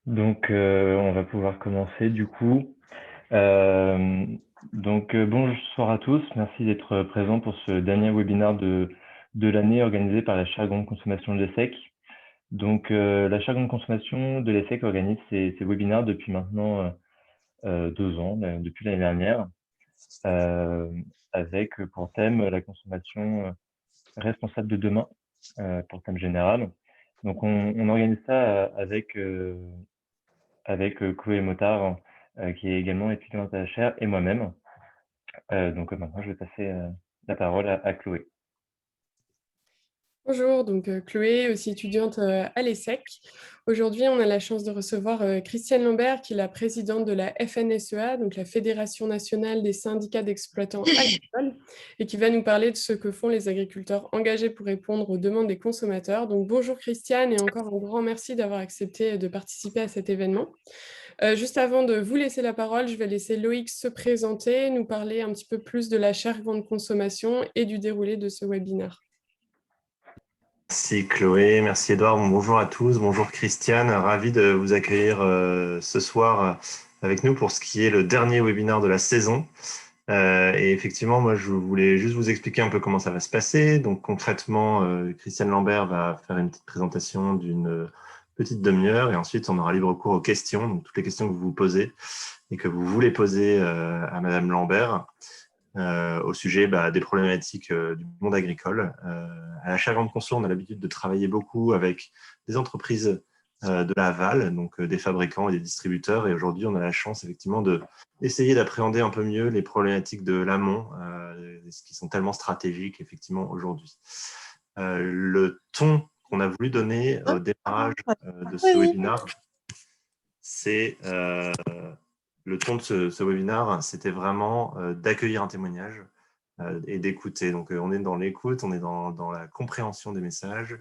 On va pouvoir commencer du coup. Euh, Bonsoir à tous. Merci d'être présents pour ce dernier webinaire de l'année organisé par la Chaire Grande Consommation de l'ESSEC. La Chaire Grande Consommation de l'ESSEC organise ces webinaires depuis maintenant 2 ans, depuis l'année dernière, euh, avec pour thème la consommation responsable de demain, pour thème général. On organise ça avec Chloé Motard, qui est également étudiante à la chaire, et moi-même. Maintenant, je vais passer la parole à Chloé. Bonjour, Chloé, aussi étudiante à l'ESSEC. Aujourd'hui, on a la chance de recevoir Christiane Lambert, qui est la présidente de la FNSEA, donc la Fédération nationale des syndicats d'exploitants agricoles, et qui va nous parler de ce que font les agriculteurs engagés pour répondre aux demandes des consommateurs. Donc bonjour Christiane, et encore un grand merci d'avoir accepté de participer à cet événement. Juste avant de vous laisser la parole, je vais laisser Loïc se présenter, nous parler un petit peu plus de la chaire grande consommation et du déroulé de ce webinaire. Merci Chloé, merci Edouard, bonjour à tous, bonjour Christiane, ravi de vous accueillir ce soir avec nous pour ce qui est le dernier webinaire de la saison. Et effectivement, moi je voulais juste vous expliquer un peu comment ça va se passer. Donc concrètement, Christiane Lambert va faire une petite présentation d'une petite demi-heure et ensuite on aura libre cours aux questions, donc toutes les questions que vous vous posez et que vous voulez poser à Madame Lambert. Au sujet des problématiques du monde agricole. À la Chaire Grande Conso, on a l'habitude de travailler beaucoup avec des entreprises de l'aval, donc des fabricants et des distributeurs. Et aujourd'hui, on a la chance effectivement d'essayer d'appréhender un peu mieux les problématiques de l'amont, qui sont tellement stratégiques effectivement aujourd'hui. Le ton qu'on a voulu donner au démarrage de ce webinaire, c'est le ton de ce webinaire, c'était vraiment d'accueillir un témoignage et d'écouter. Donc, on est dans l'écoute, on est dans la compréhension des messages.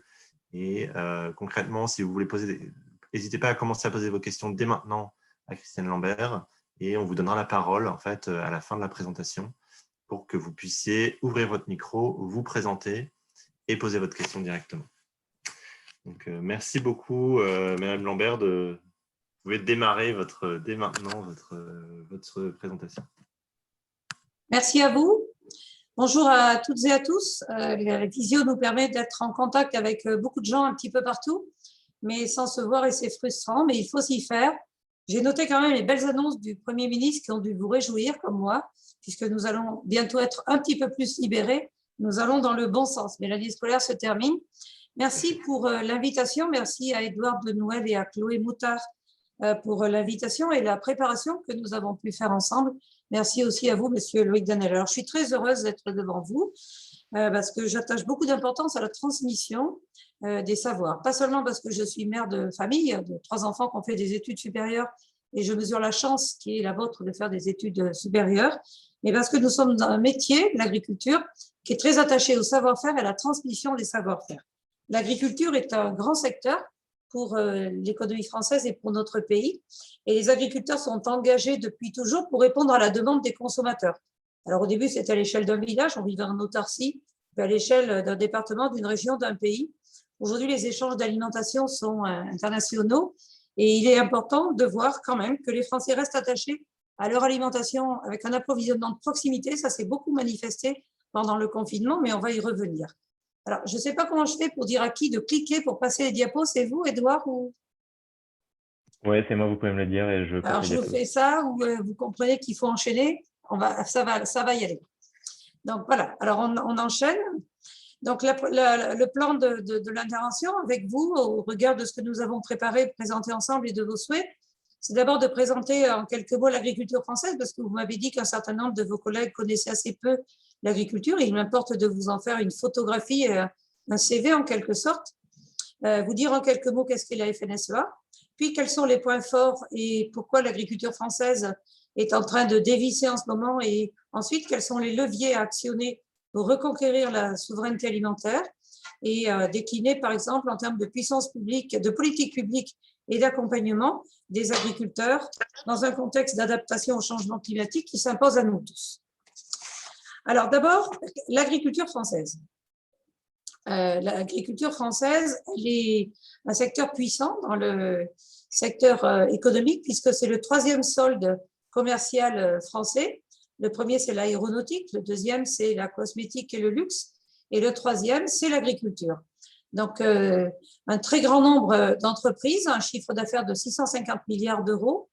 Et concrètement, si vous voulez n'hésitez pas à commencer à poser vos questions dès maintenant à Christiane Lambert et on vous donnera la parole en fait à la fin de la présentation pour que vous puissiez ouvrir votre micro, vous présenter et poser votre question directement. Donc, merci beaucoup, Madame Lambert, vous pouvez démarrer dès maintenant votre présentation. Merci à vous. Bonjour à toutes et à tous. La visio nous permet d'être en contact avec beaucoup de gens un petit peu partout, mais sans se voir et c'est frustrant, mais il faut s'y faire. J'ai noté quand même les belles annonces du Premier ministre qui ont dû vous réjouir, comme moi, puisque nous allons bientôt être un petit peu plus libérés. Nous allons dans le bon sens, mais l'année scolaire se termine. Merci pour l'invitation. Merci à Edouard de Noël et à Chloé Moutard pour l'invitation et la préparation que nous avons pu faire ensemble. Merci aussi à vous, Monsieur Loïc Danel. Alors, je suis très heureuse d'être devant vous parce que j'attache beaucoup d'importance à la transmission des savoirs. Pas seulement parce que je suis mère de famille, de 3 enfants qui ont fait des études supérieures et je mesure la chance qui est la vôtre de faire des études supérieures, mais parce que nous sommes dans un métier, l'agriculture, qui est très attaché au savoir-faire et à la transmission des savoir-faire. L'agriculture est un grand secteur pour l'économie française et pour notre pays. Et les agriculteurs sont engagés depuis toujours pour répondre à la demande des consommateurs. Alors au début, c'était à l'échelle d'un village, on vivait en autarcie, puis à l'échelle d'un département, d'une région, d'un pays. Aujourd'hui, les échanges d'alimentation sont internationaux et il est important de voir quand même que les Français restent attachés à leur alimentation avec un approvisionnement de proximité. Ça s'est beaucoup manifesté pendant le confinement, mais on va y revenir. Alors, je ne sais pas comment je fais pour dire à qui de cliquer pour passer les diapos. C'est vous, Edouard ou... Oui, c'est moi, vous pouvez me le dire et je passe. Alors, je fais ça ou vous comprenez qu'il faut enchaîner. Ça va y aller. Donc, voilà. Alors, on enchaîne. Donc, le plan de l'intervention avec vous, au regard de ce que nous avons préparé, présenté ensemble et de vos souhaits, c'est d'abord de présenter en quelques mots l'agriculture française, parce que vous m'avez dit qu'un certain nombre de vos collègues connaissaient assez peu l'agriculture et il m'importe de vous en faire une photographie, un CV en quelque sorte. Vous dire en quelques mots qu'est-ce qu'est la FNSEA, puis quels sont les points forts et pourquoi l'agriculture française est en train de dévisser en ce moment, et ensuite quels sont les leviers à actionner pour reconquérir la souveraineté alimentaire et décliner par exemple en termes de puissance publique, de politique publique et d'accompagnement des agriculteurs dans un contexte d'adaptation au changement climatique qui s'impose à nous tous. Alors d'abord, l'agriculture française. L'agriculture française, elle est un secteur puissant dans le secteur économique, puisque c'est le troisième solde commercial français. Le premier, c'est l'aéronautique, le deuxième, c'est la cosmétique et le luxe, et le troisième, c'est l'agriculture. Donc, un très grand nombre d'entreprises, un chiffre d'affaires de 650 milliards d'euros,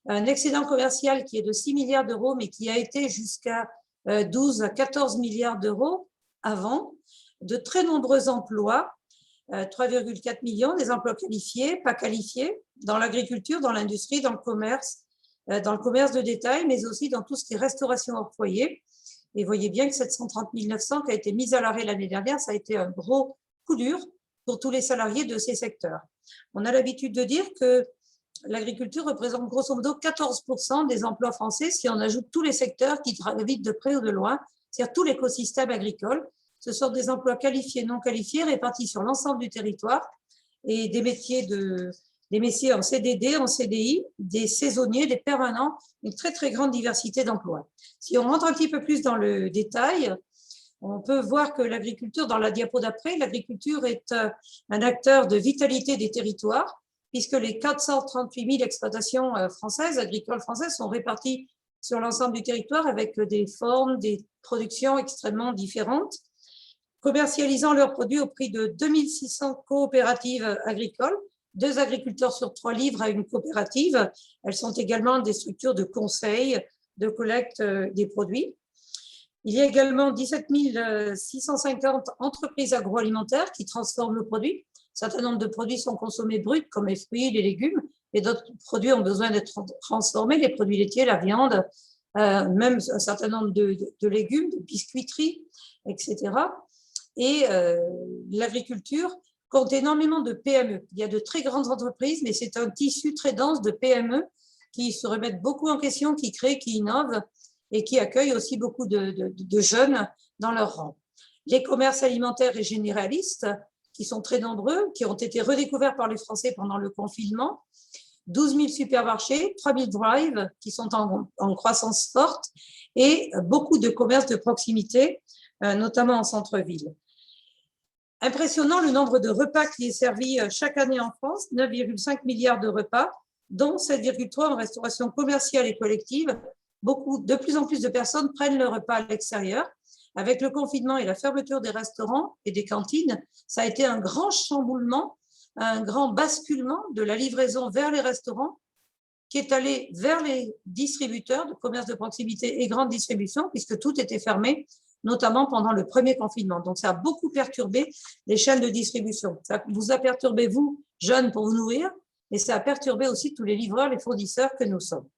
un excédent commercial qui est de 6 milliards d'euros, mais qui a été jusqu'à 12 à 14 milliards d'euros avant, de très nombreux emplois, 3,4 millions, des emplois qualifiés, pas qualifiés, dans l'agriculture, dans l'industrie, dans le commerce de détail, mais aussi dans tout ce qui est restauration hors foyer. Et vous voyez bien que 730 900 qui a été mis à l'arrêt l'année dernière, ça a été un gros coup dur pour tous les salariés de ces secteurs. On a l'habitude de dire que l'agriculture représente grosso modo 14% des emplois français si on ajoute tous les secteurs qui gravitent de près ou de loin, c'est-à-dire tout l'écosystème agricole. Ce sont des emplois qualifiés, non qualifiés, répartis sur l'ensemble du territoire et des métiers en CDD, en CDI, des saisonniers, des permanents, une très, très grande diversité d'emplois. Si on rentre un petit peu plus dans le détail, on peut voir que l'agriculture, dans la diapo d'après, l'agriculture est un acteur de vitalité des territoires, puisque les 438 000 exploitations françaises, agricoles françaises, sont réparties sur l'ensemble du territoire avec des formes, des productions extrêmement différentes, commercialisant leurs produits au prix de 2600 coopératives agricoles. 2 agriculteurs sur 3 livrent à une coopérative. Elles sont également des structures de conseil, de collecte des produits. Il y a également 17 650 entreprises agroalimentaires qui transforment nos produits. Un certain nombre de produits sont consommés bruts, comme les fruits, les légumes, et d'autres produits ont besoin d'être transformés, les produits laitiers, la viande, même un certain nombre de légumes, de biscuiteries, etc. Et l'agriculture compte énormément de PME. Il y a de très grandes entreprises, mais c'est un tissu très dense de PME qui se remettent beaucoup en question, qui créent, qui innovent et qui accueillent aussi beaucoup de jeunes dans leur rang. Les commerces alimentaires et généralistes, qui sont très nombreux, qui ont été redécouverts par les Français pendant le confinement, 12 000 supermarchés, 3 000 drives qui sont en croissance forte et beaucoup de commerces de proximité, notamment en centre-ville. Impressionnant le nombre de repas qui est servi chaque année en France, 9,5 milliards de repas, dont 7,3 en restauration commerciale et collective. De plus en plus de personnes prennent le repas à l'extérieur. Avec le confinement et la fermeture des restaurants et des cantines, ça a été un grand chamboulement, un grand basculement de la livraison vers les restaurants qui est allé vers les distributeurs de commerce de proximité et grande distribution, puisque tout était fermé, notamment pendant le premier confinement. Donc, ça a beaucoup perturbé les chaînes de distribution. Ça vous a perturbé, vous, jeunes, pour vous nourrir, et ça a perturbé aussi tous les livreurs, les fournisseurs que nous sommes.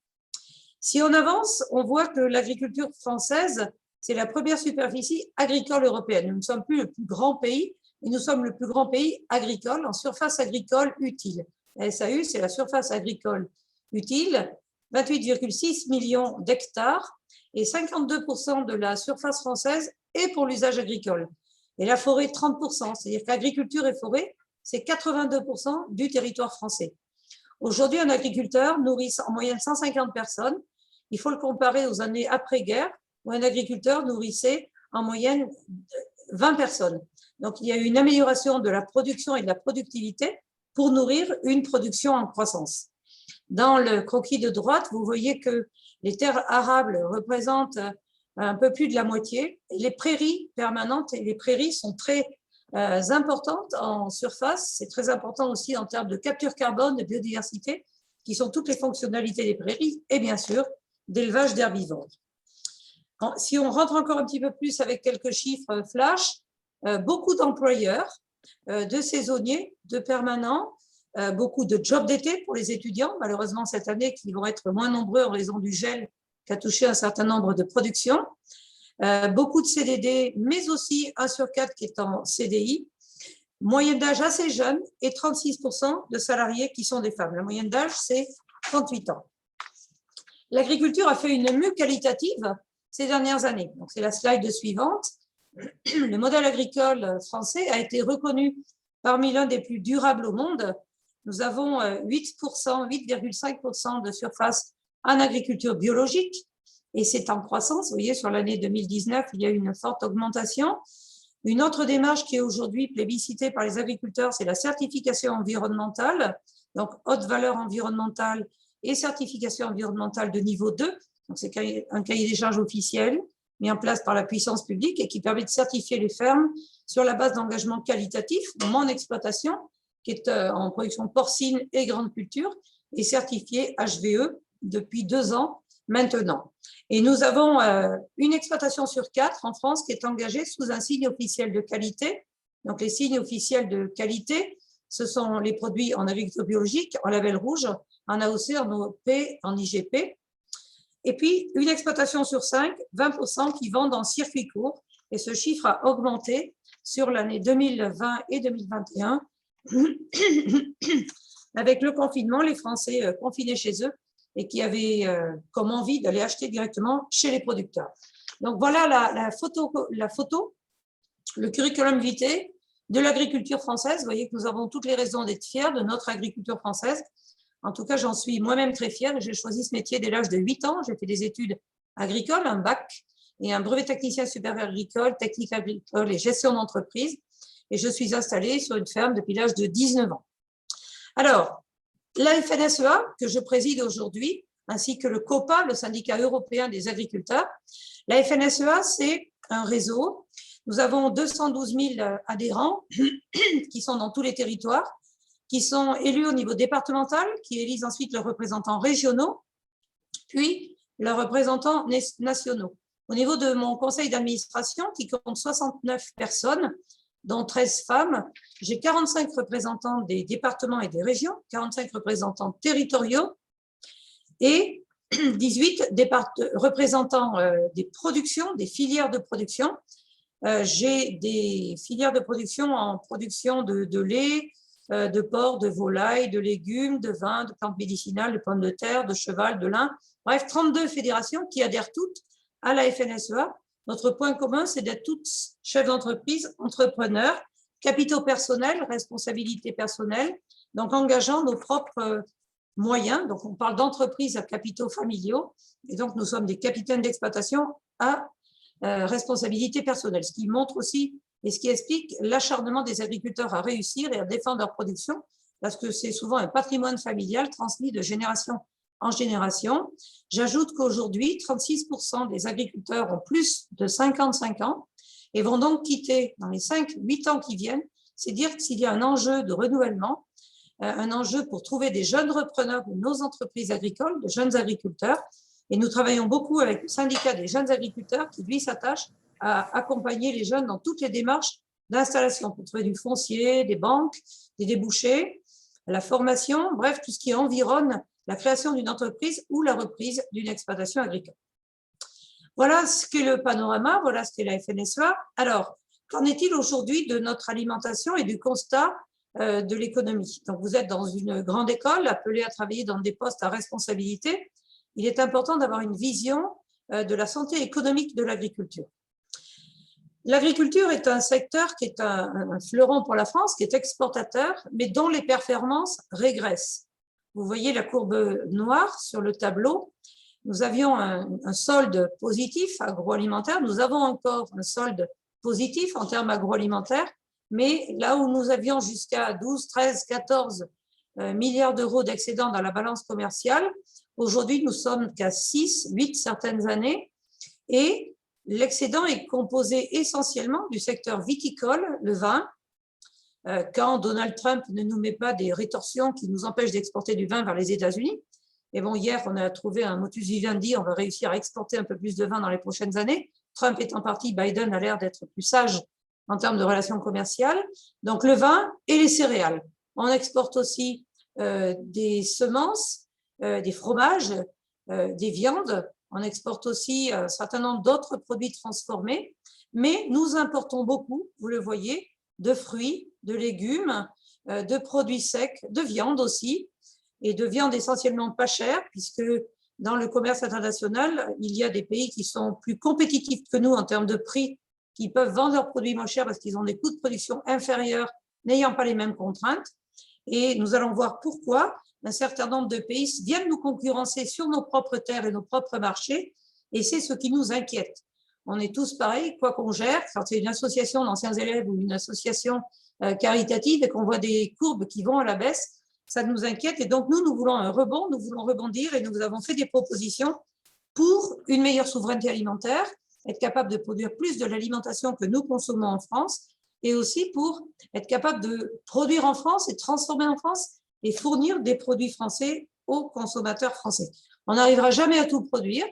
Si on avance, on voit que l'agriculture française, c'est la première superficie agricole européenne. Nous ne sommes plus le plus grand pays, mais nous sommes le plus grand pays agricole en surface agricole utile. La SAU, c'est la surface agricole utile, 28,6 millions d'hectares et 52% de la surface française est pour l'usage agricole. Et la forêt, 30%. C'est-à-dire qu'agriculture et forêt, c'est 82% du territoire français. Aujourd'hui, un agriculteur nourrit en moyenne 150 personnes. Il faut le comparer aux années après-guerre, où un agriculteur nourrissait en moyenne 20 personnes. Donc, il y a eu une amélioration de la production et de la productivité pour nourrir une production en croissance. Dans le croquis de droite, vous voyez que les terres arables représentent un peu plus de la moitié. Les prairies permanentes et les prairies sont très importantes en surface. C'est très important aussi en termes de capture carbone, de biodiversité, qui sont toutes les fonctionnalités des prairies et bien sûr d'élevage d'herbivores. Si on rentre encore un petit peu plus avec quelques chiffres flash, beaucoup d'employeurs, de saisonniers, de permanents, beaucoup de jobs d'été pour les étudiants, malheureusement cette année, qui vont être moins nombreux en raison du gel qui a touché un certain nombre de productions, beaucoup de CDD, mais aussi 1 sur 4 qui est en CDI, moyenne d'âge assez jeune et 36% de salariés qui sont des femmes. La moyenne d'âge, c'est 38 ans. L'agriculture a fait une mue qualitative ces dernières années. Donc, c'est la slide suivante. Le modèle agricole français a été reconnu parmi l'un des plus durables au monde. Nous avons 8,5% de surface en agriculture biologique et c'est en croissance. Vous voyez, sur l'année 2019, il y a eu une forte augmentation. Une autre démarche qui est aujourd'hui plébiscitée par les agriculteurs, c'est la certification environnementale. donc haute valeur environnementale et certification environnementale de niveau 2. Donc, c'est un cahier des charges officiel mis en place par la puissance publique et qui permet de certifier les fermes sur la base d'engagements qualitatifs. Mon exploitation, qui est en production porcine et grande culture, est certifiée HVE depuis 2 ans maintenant. Et nous avons une exploitation sur 4 en France qui est engagée sous un signe officiel de qualité. Donc, les signes officiels de qualité, ce sont les produits en agriculture biologique, en label rouge, en AOC, en OP, en IGP. Et puis, une exploitation sur 5, 20% qui vendent en circuit court. Et ce chiffre a augmenté sur l'année 2020 et 2021. Avec le confinement, les Français confinés chez eux et qui avaient comme envie d'aller acheter directement chez les producteurs. Donc, voilà la photo, le curriculum vitae de l'agriculture française. Vous voyez que nous avons toutes les raisons d'être fiers de notre agriculture française. En tout cas, j'en suis moi-même très fière. J'ai choisi ce métier dès l'âge de 8 ans. J'ai fait des études agricoles, un bac et un brevet technicien supérieur agricole, technique agricole et gestion d'entreprise. Et je suis installée sur une ferme depuis l'âge de 19 ans. Alors, la FNSEA, que je préside aujourd'hui, ainsi que le COPA, le syndicat européen des agriculteurs. La FNSEA, c'est un réseau. Nous avons 212 000 adhérents qui sont dans tous les territoires, qui sont élus au niveau départemental, qui élisent ensuite leurs représentants régionaux, puis leurs représentants nationaux. Au niveau de mon conseil d'administration, qui compte 69 personnes, dont 13 femmes, j'ai 45 représentants des départements et des régions, 45 représentants territoriaux et 18 représentants des productions, des filières de production. J'ai des filières de production en production de lait, de porc, de volaille, de légumes, de vin, de plantes médicinales, de pommes de terre, de cheval, de lin. Bref, 32 fédérations qui adhèrent toutes à la FNSEA. Notre point commun, c'est d'être tous chefs d'entreprise, entrepreneurs, capitaux personnels, responsabilités personnelles, donc engageant nos propres moyens. Donc, on parle d'entreprise à capitaux familiaux, et donc nous sommes des capitaines d'exploitation à responsabilité personnelle, ce qui montre aussi et ce qui explique l'acharnement des agriculteurs à réussir et à défendre leur production, parce que c'est souvent un patrimoine familial transmis de génération en génération. J'ajoute qu'aujourd'hui, 36% des agriculteurs ont plus de 55 ans et vont donc quitter dans les 5-8 ans qui viennent. C'est dire qu'il y a un enjeu de renouvellement, un enjeu pour trouver des jeunes repreneurs de nos entreprises agricoles, de jeunes agriculteurs. Et nous travaillons beaucoup avec le syndicat des jeunes agriculteurs qui, lui, s'attache à accompagner les jeunes dans toutes les démarches d'installation pour trouver du foncier, des banques, des débouchés, la formation, bref, tout ce qui environne la création d'une entreprise ou la reprise d'une exploitation agricole. Voilà ce qu'est le panorama, voilà ce qu'est la FNSEA. Alors, qu'en est-il aujourd'hui de notre alimentation et du constat de l'économie? Donc, vous êtes dans une grande école, appelée à travailler dans des postes à responsabilité. Il est important d'avoir une vision de la santé économique de l'agriculture. L'agriculture est un secteur qui est un fleuron pour la France, qui est exportateur, mais dont les performances régressent. Vous voyez la courbe noire sur le tableau. Nous avions un solde positif agroalimentaire. Nous avons encore un solde positif en termes agroalimentaires, mais là où nous avions jusqu'à 12, 13, 14 milliards d'euros d'excédent dans la balance commerciale, aujourd'hui, nous sommes qu'à 6, 8 certaines années, et l'excédent est composé essentiellement du secteur viticole, le vin. Quand Donald Trump ne nous met pas des rétorsions qui nous empêchent d'exporter du vin vers les États-Unis. Et bon, hier, on a trouvé un motus vivendi, on va réussir à exporter un peu plus de vin dans les prochaines années. Trump étant parti, Biden a l'air d'être plus sage en termes de relations commerciales. Donc, le vin et les céréales. On exporte aussi des semences, des fromages, des viandes. On exporte aussi un certain nombre d'autres produits transformés. Mais nous importons beaucoup, vous le voyez, de fruits, de légumes, de produits secs, de viande aussi, et de viande essentiellement pas chère, puisque dans le commerce international, il y a des pays qui sont plus compétitifs que nous en termes de prix, qui peuvent vendre leurs produits moins chers parce qu'ils ont des coûts de production inférieurs, n'ayant pas les mêmes contraintes. Et nous allons voir pourquoi un certain nombre de pays viennent nous concurrencer sur nos propres terres et nos propres marchés, et c'est ce qui nous inquiète. On est tous pareils, quoi qu'on gère, quand c'est une association d'anciens élèves ou une association caritative et qu'on voit des courbes qui vont à la baisse, ça nous inquiète. Et donc, nous voulons un rebond, nous voulons rebondir et nous avons fait des propositions pour une meilleure souveraineté alimentaire, être capable de produire plus de l'alimentation que nous consommons en France et aussi pour être capable de produire en France et transformer en France et fournir des produits français aux consommateurs français. On n'arrivera jamais à tout produire.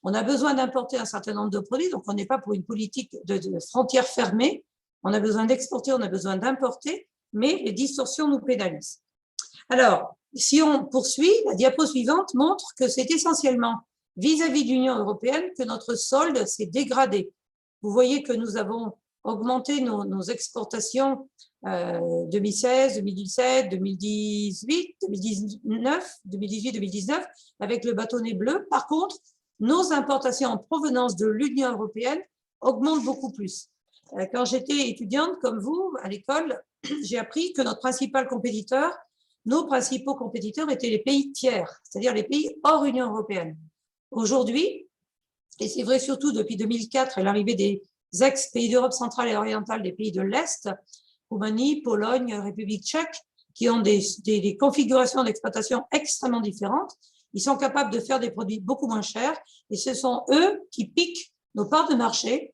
On a besoin d'importer un certain nombre de produits, donc on n'est pas pour une politique de frontières fermées. On a besoin d'exporter, on a besoin d'importer, mais les distorsions nous pénalisent. Alors, si on poursuit, la diapo suivante montre que c'est essentiellement vis-à-vis de l'Union européenne que notre solde s'est dégradé. Vous voyez que nous avons augmenté nos exportations 2016, 2017, 2018, 2019 avec le bâtonnet bleu. Par contre, nos importations en provenance de l'Union européenne augmentent beaucoup plus. Quand j'étais étudiante comme vous à l'école, j'ai appris que nos principaux compétiteurs étaient les pays tiers, c'est-à-dire les pays hors Union européenne. Aujourd'hui, et c'est vrai surtout depuis 2004 et l'arrivée des ex-pays d'Europe centrale et orientale, des pays de l'Est, Roumanie, Pologne, République tchèque, qui ont des configurations d'exploitation extrêmement différentes, ils sont capables de faire des produits beaucoup moins chers et ce sont eux qui piquent nos parts de marché.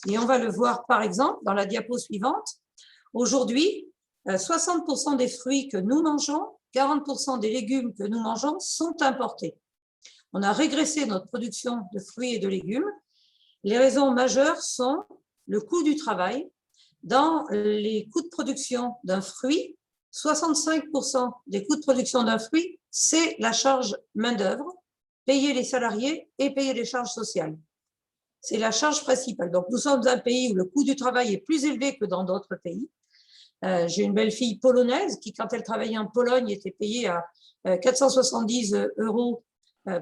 Et on va le voir par exemple dans la diapo suivante. Aujourd'hui, 60% des fruits que nous mangeons, 40% des légumes que nous mangeons sont importés. On a régressé notre production de fruits et de légumes. Les raisons majeures sont le coût du travail. Dans les coûts de production d'un fruit, 65% des coûts de production d'un fruit, c'est la charge main-d'œuvre, payer les salariés et payer les charges sociales. C'est la charge principale. Donc, nous sommes un pays où le coût du travail est plus élevé que dans d'autres pays. J'ai une belle-fille polonaise qui, quand elle travaillait en Pologne, était payée à 470 €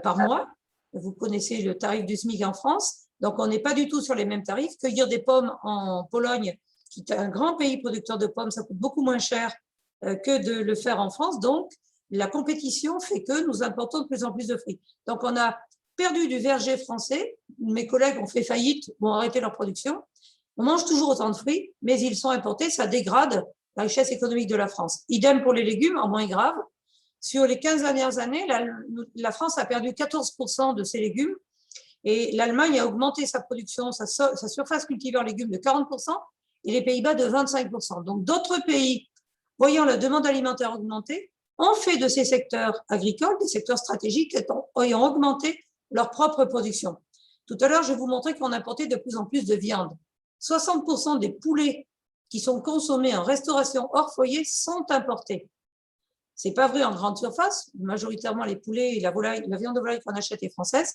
par mois. Vous connaissez le tarif du SMIC en France. Donc, on n'est pas du tout sur les mêmes tarifs. Cueillir des pommes en Pologne, qui est un grand pays producteur de pommes, ça coûte beaucoup moins cher que de le faire en France. Donc, la compétition fait que nous importons de plus en plus de fruits. Donc, on a perdu du verger français. Mes collègues ont fait faillite, ont arrêté leur production. On mange toujours autant de fruits, mais ils sont importés. Ça dégrade la richesse économique de la France. Idem pour les légumes, en moins grave. Sur les 15 dernières années, la France a perdu 14% de ses légumes et l'Allemagne a augmenté sa production, sa surface cultivée en légumes de 40% et les Pays-Bas de 25%. Donc, d'autres pays, voyant la demande alimentaire augmenter, ont fait de ces secteurs agricoles des secteurs stratégiques ayant augmenté leur propre production. Tout à l'heure, je vais vous montrer qu'on importait de plus en plus de viande. 60% des poulets qui sont consommés en restauration hors foyer sont importés. Ce n'est pas vrai en grande surface, majoritairement les poulets et la viande de volaille qu'on achète est française,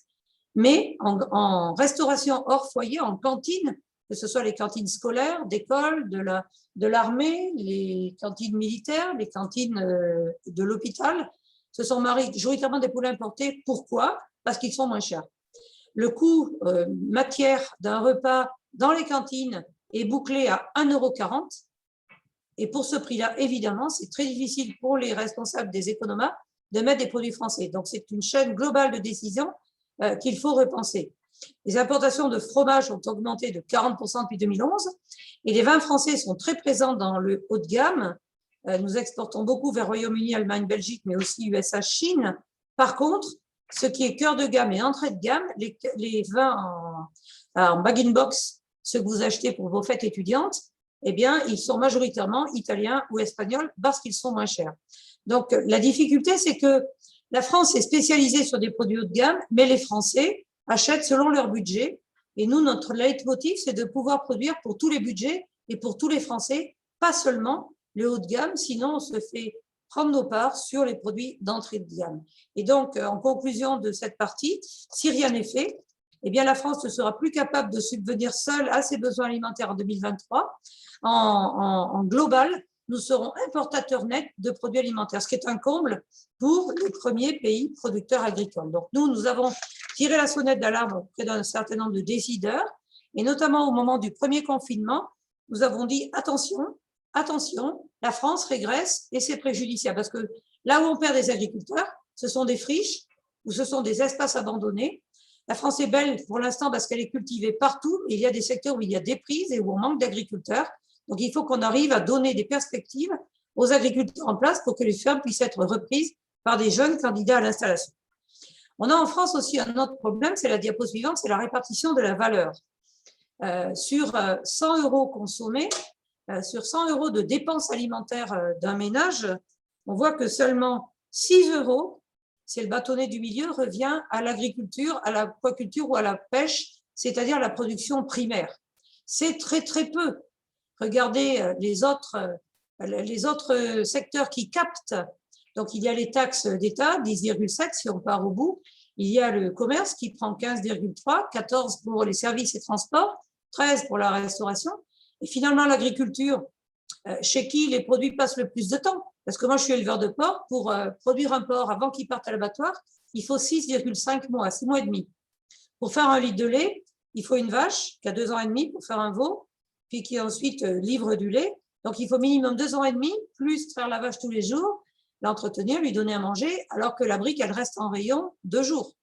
mais en restauration hors foyer, en cantine, que ce soit les cantines scolaires, d'école, de l'armée, les cantines militaires, les cantines de l'hôpital, ce sont majoritairement des poulets importés. Pourquoi? Parce qu'ils sont moins chers. Le coût matière d'un repas dans les cantines est bouclé à 1,40 €. Et pour ce prix-là, évidemment, c'est très difficile pour les responsables des économas de mettre des produits français. Donc, c'est une chaîne globale de décision qu'il faut repenser. Les importations de fromage ont augmenté de 40% depuis 2011 et les vins français sont très présents dans le haut de gamme. Nous exportons beaucoup vers Royaume-Uni, Allemagne, Belgique, mais aussi USA, Chine. Par contre, ce qui est cœur de gamme et entrée de gamme, les vins en bag-in-box, ceux que vous achetez pour vos fêtes étudiantes, eh bien, ils sont majoritairement italiens ou espagnols parce qu'ils sont moins chers. Donc, la difficulté, c'est que la France est spécialisée sur des produits haut de gamme, mais les Français achètent selon leur budget. Et nous, notre leitmotiv, c'est de pouvoir produire pour tous les budgets et pour tous les Français, pas seulement le haut de gamme, sinon on se fait prendre nos parts sur les produits d'entrée de gamme. Et donc, en conclusion de cette partie, si rien n'est fait, eh bien, la France ne sera plus capable de subvenir seule à ses besoins alimentaires en 2023. En global, nous serons importateurs nets de produits alimentaires, ce qui est un comble pour les premiers pays producteurs agricoles. Donc, nous avons tiré la sonnette d'alarme auprès d'un certain nombre de décideurs, et notamment au moment du premier confinement, nous avons dit attention, attention, la France régresse et c'est préjudiciable, parce que là où on perd des agriculteurs, ce sont des friches ou ce sont des espaces abandonnés. La France est belle pour l'instant parce qu'elle est cultivée partout. Il y a des secteurs où il y a des prises et où on manque d'agriculteurs. Donc, il faut qu'on arrive à donner des perspectives aux agriculteurs en place pour que les fermes puissent être reprises par des jeunes candidats à l'installation. On a en France aussi un autre problème, c'est la diapo suivante, c'est la répartition de la valeur. Sur 100 € consommés, sur 100 € de dépenses alimentaires d'un ménage, on voit que seulement 6 €, c'est le bâtonnet du milieu, revient à l'agriculture, à l'aquaculture ou à la pêche, c'est-à-dire la production primaire. C'est très, très peu. Regardez les autres secteurs qui captent. Donc, il y a les taxes d'État, 10,7 si on part au bout. Il y a le commerce qui prend 15,3, 14 pour les services et transports, 13 pour la restauration. Et finalement, l'agriculture, chez qui les produits passent le plus de temps. Parce que moi, je suis éleveur de porc. Pour produire un porc avant qu'il parte à l'abattoir, il faut 6,5 mois, 6 mois et demi. Pour faire un litre de lait, il faut une vache qui a 2 ans et demi pour faire un veau, puis qui ensuite livre du lait. Donc, il faut minimum 2 ans et demi, plus faire la vache tous les jours, l'entretenir, lui donner à manger, alors que la brique, elle reste en rayon 2 jours.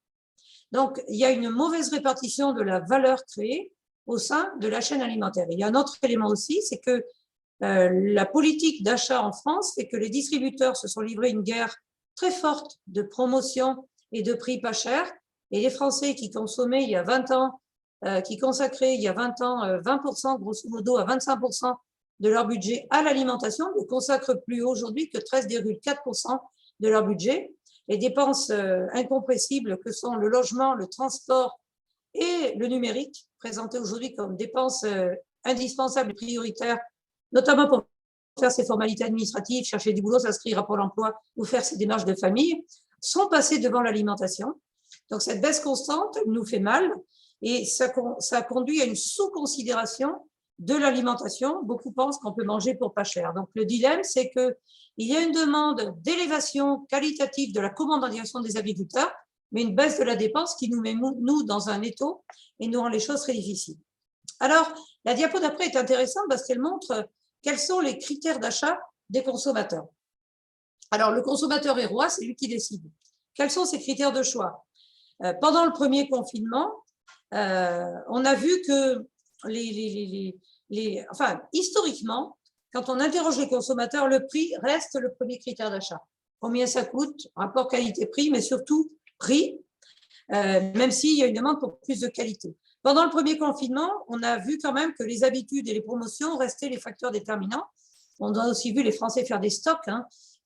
Donc, il y a une mauvaise répartition de la valeur créée au sein de la chaîne alimentaire. Il y a un autre élément aussi, c'est que la politique d'achat en France fait que les distributeurs se sont livrés une guerre très forte de promotion et de prix pas chers. Et les Français qui consommaient il y a 20 ans, qui consacraient il y a 20 ans 20%, grosso modo, à 25% de leur budget à l'alimentation, ne consacrent plus aujourd'hui que 13,4% de leur budget. Les dépenses incompressibles que sont le logement, le transport et le numérique, présentés aujourd'hui comme dépenses indispensables et prioritaires, notamment pour faire ses formalités administratives, chercher du boulot, s'inscrire à Pôle emploi ou faire ses démarches de famille, sont passés devant l'alimentation. Donc, cette baisse constante nous fait mal et ça conduit à une sous-considération de l'alimentation. Beaucoup pensent qu'on peut manger pour pas cher. Donc, le dilemme, c'est qu'il y a une demande d'élévation qualitative de la commande en direction des agriculteurs, mais une baisse de la dépense qui nous met, nous, dans un étau et nous rend les choses très difficiles. Alors, la diapo d'après est intéressante parce qu'elle montre quels sont les critères d'achat des consommateurs. Alors, le consommateur est roi, c'est lui qui décide. Quels sont ses critères de choix? Pendant le premier confinement, on a vu que historiquement, quand on interroge les consommateurs, le prix reste le premier critère d'achat. Combien ça coûte, rapport qualité-prix, mais surtout prix, même s'il y a une demande pour plus de qualité. Pendant le premier confinement, on a vu quand même que les habitudes et les promotions restaient les facteurs déterminants. On a aussi vu les Français faire des stocks.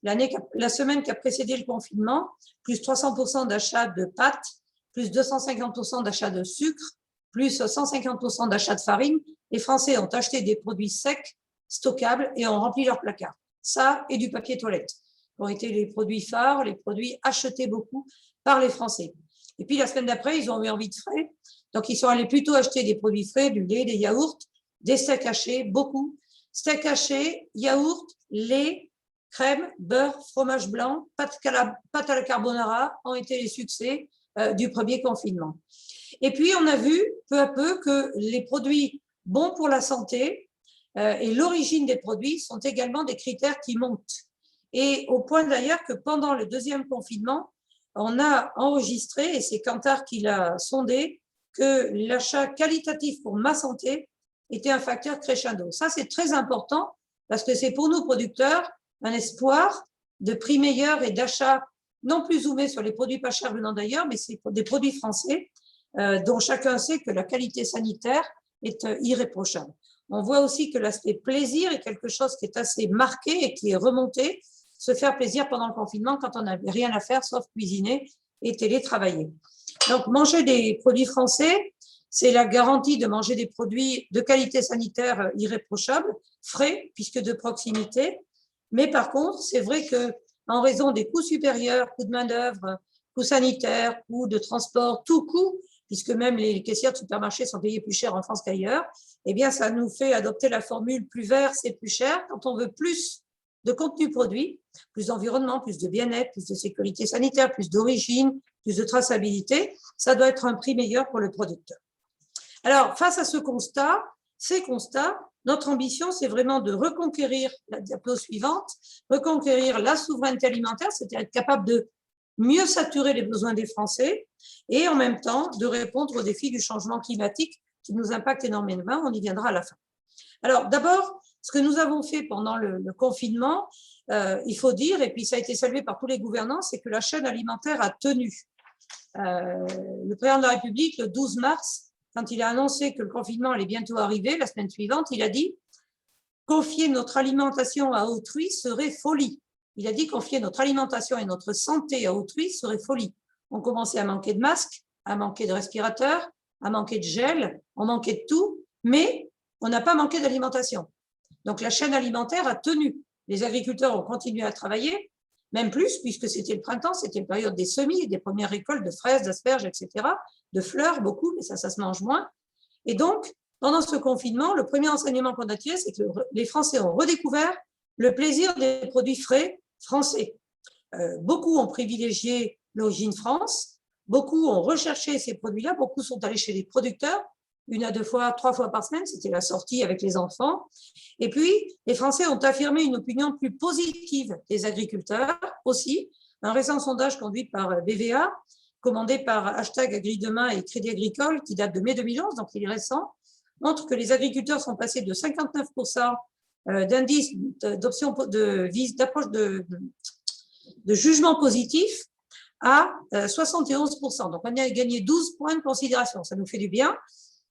La semaine qui a précédé le confinement, plus 300% d'achat de pâtes, plus 250% d'achat de sucre, plus 150% d'achat de farine. Les Français ont acheté des produits secs, stockables et ont rempli leur placard. Ça et du papier toilette ont été les produits phares, les produits achetés beaucoup par les Français. Et puis la semaine d'après, ils ont eu envie de frais. Donc, ils sont allés plutôt acheter des produits frais, du lait, des yaourts, des steaks hachés, beaucoup. Steaks hachés, yaourts, lait, crème, beurre, fromage blanc, pâte à la carbonara ont été les succès du premier confinement. Et puis, on a vu peu à peu que les produits bons pour la santé et l'origine des produits sont également des critères qui montent. Et au point d'ailleurs que pendant le deuxième confinement, on a enregistré, et c'est Kantar qui l'a sondé, que l'achat qualitatif pour ma santé était un facteur crescendo. Ça, c'est très important parce que c'est pour nous producteurs un espoir de prix meilleur et d'achat non plus zoomé sur les produits pas chers venant d'ailleurs, mais c'est des produits français dont chacun sait que la qualité sanitaire est irréprochable. On voit aussi que l'aspect plaisir est quelque chose qui est assez marqué et qui est remonté. Se faire plaisir pendant le confinement quand on n'avait rien à faire sauf cuisiner et télétravailler. Donc, manger des produits français, c'est la garantie de manger des produits de qualité sanitaire irréprochable, frais, puisque de proximité. Mais par contre, c'est vrai qu'en raison des coûts supérieurs, coûts de main-d'œuvre, coûts sanitaires, coûts de transport, tout coût, puisque même les caissières de supermarchés sont payées plus cher en France qu'ailleurs, eh bien, ça nous fait adopter la formule plus vert, c'est plus cher. Quand on veut plus de contenu produit, plus d'environnement, plus de bien-être, plus de sécurité sanitaire, plus d'origine, plus de traçabilité, ça doit être un prix meilleur pour le producteur. Alors, face à ces constats, notre ambition, c'est vraiment de reconquérir, la diapo suivante, reconquérir la souveraineté alimentaire, c'est-à-dire être capable de mieux saturer les besoins des Français et en même temps de répondre aux défis du changement climatique qui nous impacte énormément. On y viendra à la fin. Alors, d'abord, Ce que nous avons fait pendant le confinement, il faut dire, et puis ça a été salué par tous les gouvernants, c'est que la chaîne alimentaire a tenu. Le président de la République, le 12 mars, quand il a annoncé que le confinement allait bientôt arriver, la semaine suivante, il a dit « Confier notre alimentation à autrui serait folie ». Il a dit « Confier notre alimentation et notre santé à autrui serait folie ». On commençait à manquer de masques, à manquer de respirateurs, à manquer de gel, on manquait de tout, mais on n'a pas manqué d'alimentation. Donc la chaîne alimentaire a tenu. Les agriculteurs ont continué à travailler, même plus, puisque c'était le printemps, c'était la période des semis, des premières récoltes de fraises, d'asperges, etc., de fleurs, beaucoup, mais ça se mange moins. Et donc, pendant ce confinement, le premier enseignement qu'on a tiré, c'est que les Français ont redécouvert le plaisir des produits frais français. Beaucoup ont privilégié l'origine France, beaucoup ont recherché ces produits-là, beaucoup sont allés chez les producteurs, 1 à 2 fois, 3 fois par semaine, c'était la sortie avec les enfants. Et puis, les Français ont affirmé une opinion plus positive des agriculteurs aussi. Un récent sondage conduit par BVA, commandé par #AgriDemain et Crédit Agricole, qui date de mai 2011, donc il est récent, montre que les agriculteurs sont passés de 59% d'indice d'approche de jugement positif à 71%. Donc, on a gagné 12 points de considération. Ça nous fait du bien.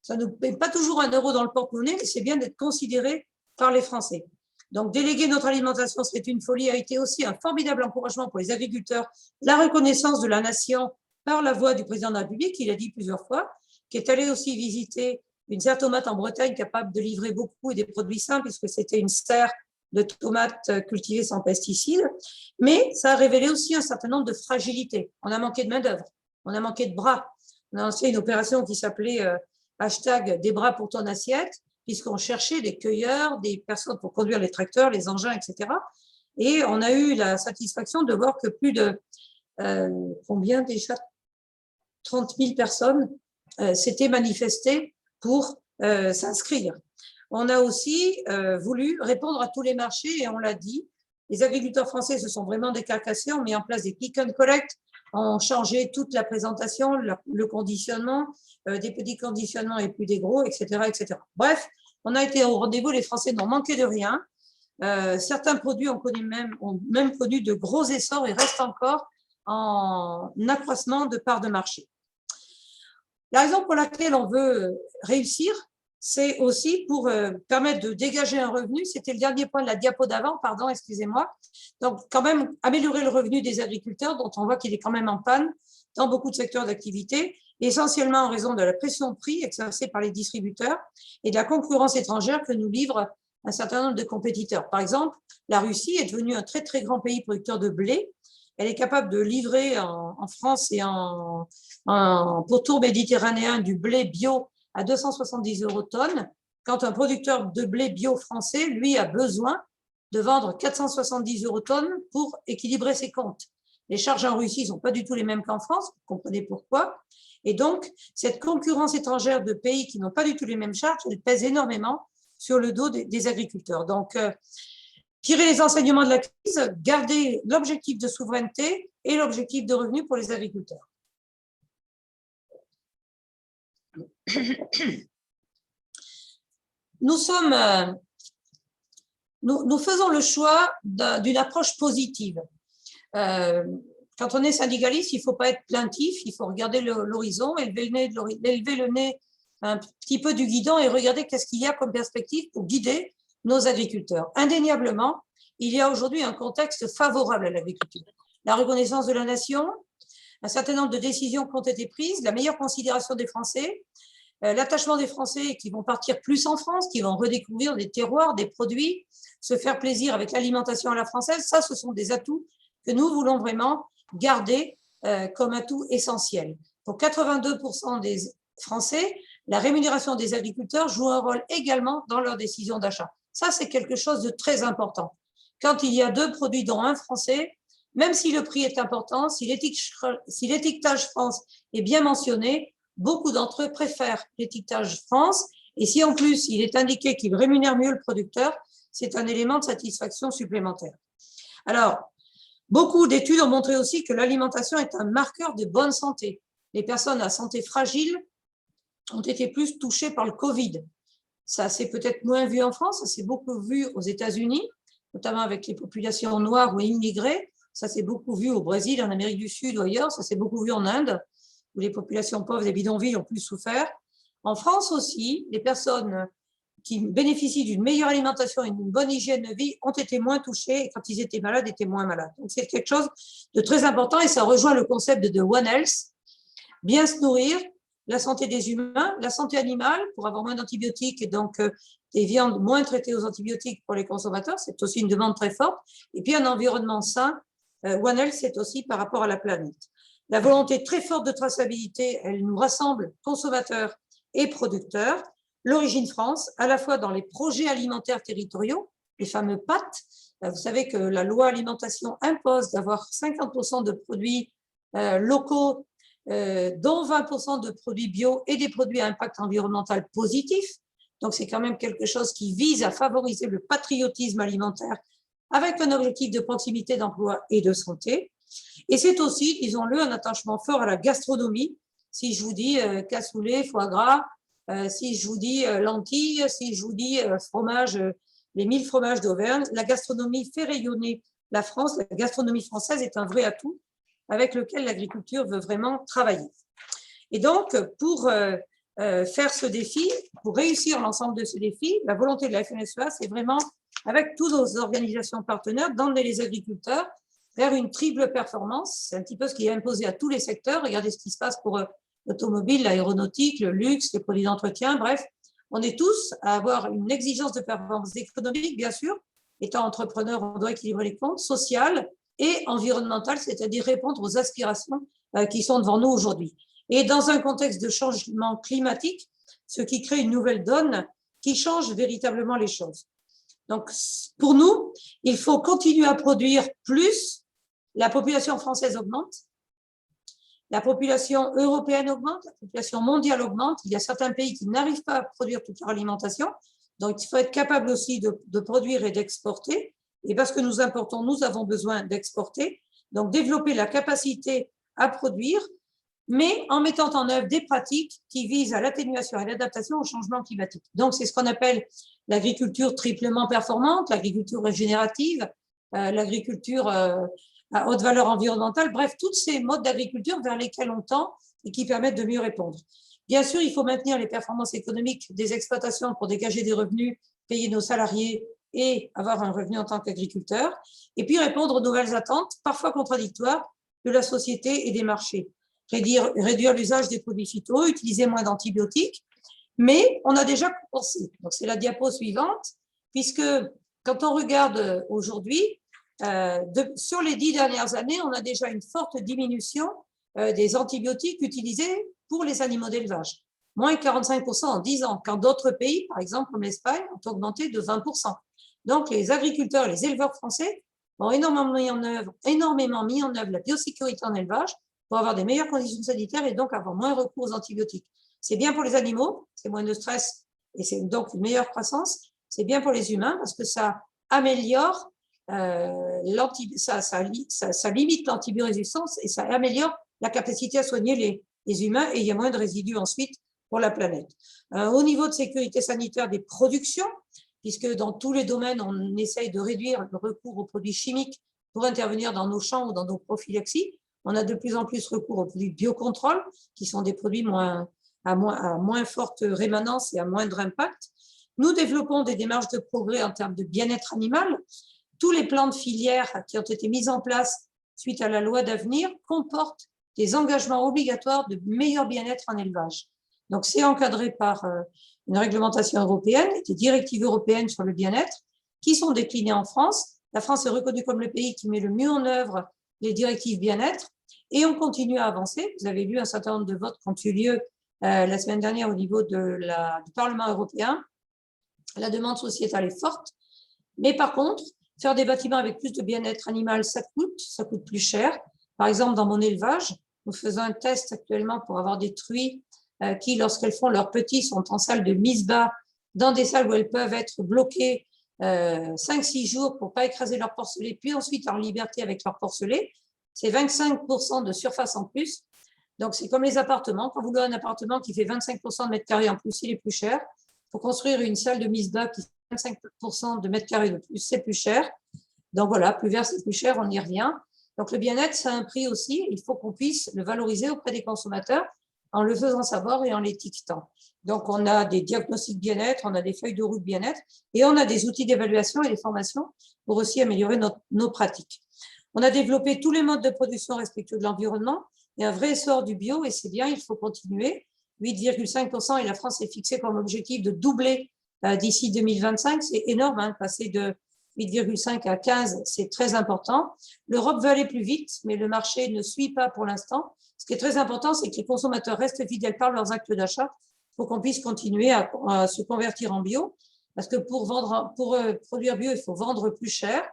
Ça ne nous paye pas toujours 1 euro dans le porte-monnaie, mais c'est bien d'être considéré par les Français. Donc, déléguer notre alimentation, c'est une folie, a été aussi un formidable encouragement pour les agriculteurs. La reconnaissance de la nation par la voix du président de la République, il a dit plusieurs fois, qui est allé aussi visiter une serre tomate en Bretagne capable de livrer beaucoup et des produits sains, puisque c'était une serre de tomates cultivées sans pesticides. Mais ça a révélé aussi un certain nombre de fragilités. On a manqué de main-d'œuvre, on a manqué de bras. On a lancé une opération qui s'appelait #des bras pour ton assiette, puisqu'on cherchait des cueilleurs, des personnes pour conduire les tracteurs, les engins, etc. Et on a eu la satisfaction de voir que plus de, combien déjà, 30 000 personnes s'étaient manifestées pour s'inscrire. On a aussi voulu répondre à tous les marchés et on l'a dit, les agriculteurs français se sont vraiment décarcassés, on met en place des click and collect, on changé toute la présentation, le conditionnement, des petits conditionnements et plus des gros, etc., etc. Bref, on a été au rendez-vous, les Français n'ont manqué de rien. Certains produits ont même connu de gros essors et restent encore en accroissement de part de marché. La raison pour laquelle on veut réussir, c'est aussi pour permettre de dégager un revenu. C'était le dernier point de la diapo d'avant, pardon, excusez-moi. Donc, quand même, améliorer le revenu des agriculteurs, dont on voit qu'il est quand même en panne dans beaucoup de secteurs d'activité, essentiellement en raison de la pression de prix exercée par les distributeurs et de la concurrence étrangère que nous livrent un certain nombre de compétiteurs. Par exemple, la Russie est devenue un très, très grand pays producteur de blé. Elle est capable de livrer en France et en pourtour méditerranéen du blé bio à 270 € tonne, quand un producteur de blé bio français, lui, a besoin de vendre 470 € tonne pour équilibrer ses comptes. Les charges en Russie ne sont pas du tout les mêmes qu'en France, vous comprenez pourquoi. Et donc, cette concurrence étrangère de pays qui n'ont pas du tout les mêmes charges, elle pèse énormément sur le dos des agriculteurs. Donc, tirer les enseignements de la crise, garder l'objectif de souveraineté et l'objectif de revenu pour les agriculteurs. Nous faisons le choix d'une approche positive. Quand on est syndicaliste, il ne faut pas être plaintif, il faut regarder l'horizon, élever le nez un petit peu du guidon et regarder qu'est-ce qu'il y a comme perspective pour guider nos agriculteurs. Indéniablement, il y a aujourd'hui un contexte favorable à l'agriculture. La reconnaissance de la nation, un certain nombre de décisions qui ont été prises, la meilleure considération des Français, l'attachement des Français qui vont partir plus en France, qui vont redécouvrir des terroirs, des produits, se faire plaisir avec l'alimentation à la française, ça, ce sont des atouts que nous voulons vraiment garder comme atout essentiel. Pour 82% des Français, la rémunération des agriculteurs joue un rôle également dans leur décision d'achat. Ça, c'est quelque chose de très important. Quand il y a 2 produits, dont un français, même si le prix est important, si l'étiquetage France est bien mentionné, beaucoup d'entre eux préfèrent l'étiquetage France. Et si en plus, il est indiqué qu'il rémunère mieux le producteur, c'est un élément de satisfaction supplémentaire. Alors, beaucoup d'études ont montré aussi que l'alimentation est un marqueur de bonne santé. Les personnes à santé fragile ont été plus touchées par le Covid. Ça s'est peut-être moins vu en France, ça s'est beaucoup vu aux États-Unis, notamment avec les populations noires ou immigrées. Ça s'est beaucoup vu au Brésil, en Amérique du Sud ou ailleurs. Ça s'est beaucoup vu en Inde, où les populations pauvres des bidonvilles ont plus souffert. En France aussi, les personnes qui bénéficient d'une meilleure alimentation et d'une bonne hygiène de vie ont été moins touchées et quand ils étaient malades, étaient moins malades. Donc, c'est quelque chose de très important et ça rejoint le concept de One Health. Bien se nourrir, la santé des humains, la santé animale pour avoir moins d'antibiotiques et donc des viandes moins traitées aux antibiotiques pour les consommateurs, c'est aussi une demande très forte. Et puis un environnement sain, One Health, c'est aussi par rapport à la planète. La volonté très forte de traçabilité, elle nous rassemble consommateurs et producteurs. L'origine France, à la fois dans les projets alimentaires territoriaux, les fameux PAT. Vous savez que la loi alimentation impose d'avoir 50% de produits locaux, dont 20% de produits bio et des produits à impact environnemental positif. Donc, c'est quand même quelque chose qui vise à favoriser le patriotisme alimentaire avec un objectif de proximité d'emploi et de santé. Et c'est aussi, disons-le, un attachement fort à la gastronomie. Si je vous dis cassoulet, foie gras, si je vous dis lentilles, si je vous dis fromage, les 1000 fromages d'Auvergne, la gastronomie fait rayonner la France. La gastronomie française est un vrai atout avec lequel l'agriculture veut vraiment travailler. Et donc, pour faire ce défi, pour réussir l'ensemble de ce défi, la volonté de la FNSEA, c'est vraiment, avec toutes nos organisations partenaires, d'emmener les agriculteurs vers une triple performance. C'est un petit peu ce qui est imposé à tous les secteurs. Regardez ce qui se passe pour l'automobile, l'aéronautique, le luxe, les produits d'entretien. Bref, on est tous à avoir une exigence de performance économique, bien sûr. Étant entrepreneur, on doit équilibrer les comptes, sociales et environnementales, c'est-à-dire répondre aux aspirations qui sont devant nous aujourd'hui. Et dans un contexte de changement climatique, ce qui crée une nouvelle donne qui change véritablement les choses. Donc, pour nous, il faut continuer à produire plus. La population française augmente, la population européenne augmente, la population mondiale augmente. Il y a certains pays qui n'arrivent pas à produire toute leur alimentation. Donc, il faut être capable aussi de produire et d'exporter. Et parce que nous importons, nous avons besoin d'exporter. Donc, développer la capacité à produire, mais en mettant en œuvre des pratiques qui visent à l'atténuation et l'adaptation au changement climatique. Donc, c'est ce qu'on appelle l'agriculture triplement performante, l'agriculture régénérative, l'agriculture à haute valeur environnementale, bref, tous ces modes d'agriculture vers lesquels on tend et qui permettent de mieux répondre. Bien sûr, il faut maintenir les performances économiques des exploitations pour dégager des revenus, payer nos salariés et avoir un revenu en tant qu'agriculteur, et puis répondre aux nouvelles attentes, parfois contradictoires, de la société et des marchés. Réduire l'usage des produits phyto, utiliser moins d'antibiotiques, mais on a déjà compensé. Donc, c'est la diapo suivante, puisque quand on regarde aujourd'hui, sur les 10 dernières années, on a déjà une forte diminution des antibiotiques utilisés pour les animaux d'élevage. Moins 45% en 10 ans, quand d'autres pays, par exemple comme l'Espagne, ont augmenté de 20%. Donc, les agriculteurs, les éleveurs français ont énormément mis en œuvre la biosécurité en élevage pour avoir des meilleures conditions sanitaires et donc avoir moins recours aux antibiotiques. C'est bien pour les animaux, c'est moins de stress et c'est donc une meilleure croissance. C'est bien pour les humains parce que ça améliore, ça limite l'antibiorésistance et ça améliore la capacité à soigner les humains et il y a moins de résidus ensuite pour la planète. Au niveau de sécurité sanitaire des productions, puisque dans tous les domaines, on essaye de réduire le recours aux produits chimiques pour intervenir dans nos champs ou dans nos prophylaxies. On a de plus en plus recours aux produits biocontrôle, qui sont des produits à moins forte rémanence et à moindre impact. Nous développons des démarches de progrès en termes de bien-être animal. Tous les plans de filière qui ont été mis en place suite à la loi d'avenir comportent des engagements obligatoires de meilleur bien-être en élevage. Donc, c'est encadré par une réglementation européenne, des directives européennes sur le bien-être qui sont déclinées en France. La France est reconnue comme le pays qui met le mieux en œuvre les directives bien-être et on continue à avancer. Vous avez vu un certain nombre de votes qui ont eu lieu la semaine dernière au niveau du Parlement européen. La demande sociétale est forte, mais par contre, faire des bâtiments avec plus de bien-être animal, ça coûte plus cher. Par exemple, dans mon élevage, nous faisons un test actuellement pour avoir des truies qui, lorsqu'elles font leurs petits, sont en salle de mise bas, dans des salles où elles peuvent être bloquées 5-6 jours pour ne pas écraser leur porcelet, puis ensuite en liberté avec leur porcelet. C'est 25% de surface en plus. Donc, c'est comme les appartements. Quand vous louez un appartement qui fait 25% de mètres carrés en plus, il est plus cher. Pour construire une salle de mise d'eau qui est 25% de mètres carrés de plus, c'est plus cher. Donc voilà, plus vert, c'est plus cher, on y revient. Donc le bien-être, ça a un prix aussi. Il faut qu'on puisse le valoriser auprès des consommateurs en le faisant savoir et en l'étiquetant. Donc on a des diagnostics bien-être, on a des feuilles de route bien-être et on a des outils d'évaluation et des formations pour aussi améliorer nos pratiques. On a développé tous les modes de production respectueux de l'environnement. Il y a un vrai essor du bio et c'est bien, il faut continuer. 8,5% et la France est fixée comme objectif de doubler d'ici 2025. C'est énorme, hein, passer de 8,5 à 15, c'est très important. L'Europe veut aller plus vite, mais le marché ne suit pas pour l'instant. Ce qui est très important, c'est que les consommateurs restent fidèles par leurs actes d'achat pour qu'on puisse continuer à se convertir en bio. Parce que pour produire bio, il faut vendre plus cher.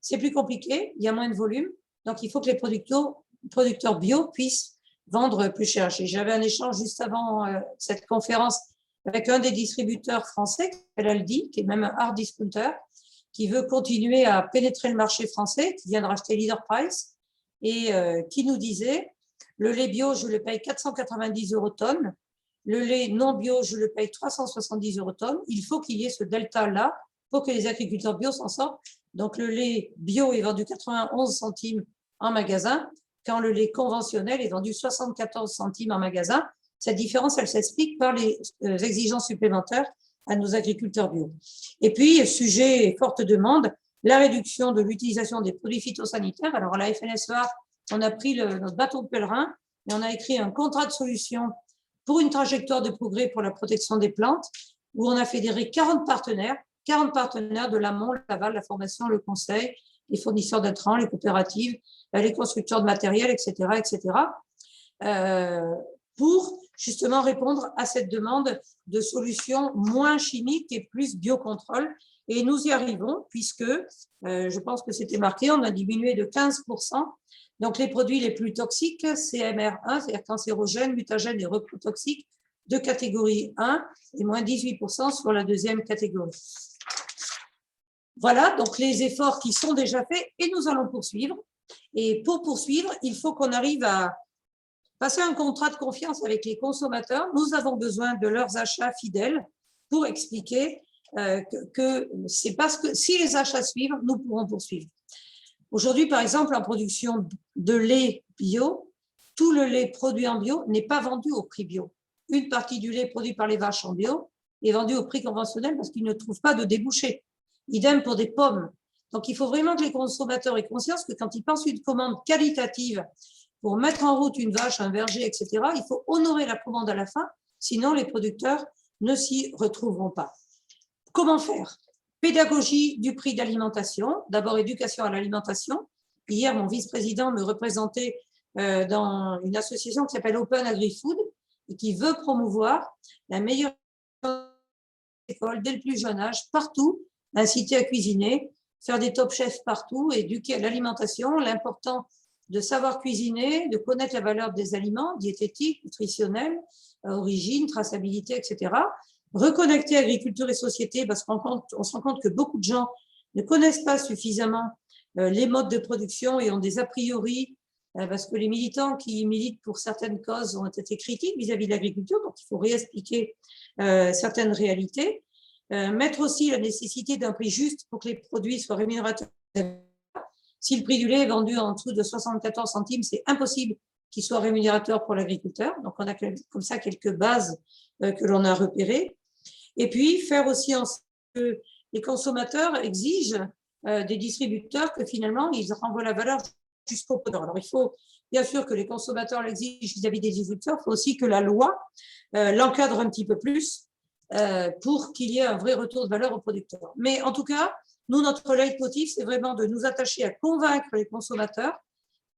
C'est plus compliqué, il y a moins de volume. Donc, il faut que les producteurs bio puissent vendre plus cher. J'avais un échange juste avant cette conférence avec un des distributeurs français, Aldi, qui est même un hard discounter, qui veut continuer à pénétrer le marché français, qui vient de racheter Leader Price, et qui nous disait, le lait bio, je le paye 490 € tonne, le lait non bio, je le paye 370 € tonne. Il faut qu'il y ait ce delta-là pour que les agriculteurs bio s'en sortent. Donc, le lait bio est vendu 91 centimes en magasin, quand le lait conventionnel est vendu 74 centimes en magasin. Cette différence, elle s'explique par les exigences supplémentaires à nos agriculteurs bio. Et puis, sujet et forte demande, la réduction de l'utilisation des produits phytosanitaires. Alors, à la FNSEA, on a pris notre bâton de pèlerin et on a écrit un contrat de solution pour une trajectoire de progrès pour la protection des plantes, où on a fédéré 40 partenaires de l'amont, l'aval, la formation, le conseil, les fournisseurs d'intrants, les coopératives, les constructeurs de matériel, etc., pour justement répondre à cette demande de solutions moins chimiques et plus biocontrôle. Et nous y arrivons puisque, je pense que c'était marqué, on a diminué de 15%. Donc, les produits les plus toxiques, CMR1, c'est-à-dire cancérogènes, mutagènes et reprotoxiques, de catégorie 1 et moins 18% sur la deuxième catégorie. Voilà, donc les efforts qui sont déjà faits et nous allons poursuivre. Et pour poursuivre, il faut qu'on arrive à passer un contrat de confiance avec les consommateurs. Nous avons besoin de leurs achats fidèles pour expliquer que c'est parce que si les achats suivent, nous pourrons poursuivre. Aujourd'hui, par exemple, en production de lait bio, tout le lait produit en bio n'est pas vendu au prix bio. Une partie du lait produit par les vaches en bio est vendue au prix conventionnel parce qu'ils ne trouvent pas de débouché. Idem pour des pommes. Donc, il faut vraiment que les consommateurs aient conscience que quand ils pensent une commande qualitative pour mettre en route une vache, un verger, etc., il faut honorer la commande à la fin, sinon les producteurs ne s'y retrouveront pas. Comment faire? Pédagogie du prix d'alimentation, d'abord éducation à l'alimentation. Hier, mon vice-président me représentait dans une association qui s'appelle Open Agri-Food et qui veut promouvoir la meilleure école dès le plus jeune âge, partout, inciter à cuisiner, faire des top chefs partout, éduquer à l'alimentation, l'important de savoir cuisiner, de connaître la valeur des aliments, diététiques, nutritionnels, origine, traçabilité, etc. Reconnecter agriculture et société, parce qu'on se rend compte que beaucoup de gens ne connaissent pas suffisamment les modes de production et ont des a priori, parce que les militants qui militent pour certaines causes ont été critiques vis-à-vis de l'agriculture, donc il faut réexpliquer certaines réalités. Mettre aussi la nécessité d'un prix juste pour que les produits soient rémunérateurs. Si le prix du lait est vendu en dessous de 74 centimes, c'est impossible qu'il soit rémunérateur pour l'agriculteur. Donc, on a comme ça quelques bases que l'on a repérées. Et puis, faire aussi en sorte que les consommateurs exigent des distributeurs que finalement, ils renvoient la valeur jusqu'au producteur. Alors, il faut bien sûr que les consommateurs l'exigent vis-à-vis des distributeurs. Il faut aussi que la loi l'encadre un petit peu plus pour qu'il y ait un vrai retour de valeur aux producteurs. Mais en tout cas, nous, notre leitmotiv, c'est vraiment de nous attacher à convaincre les consommateurs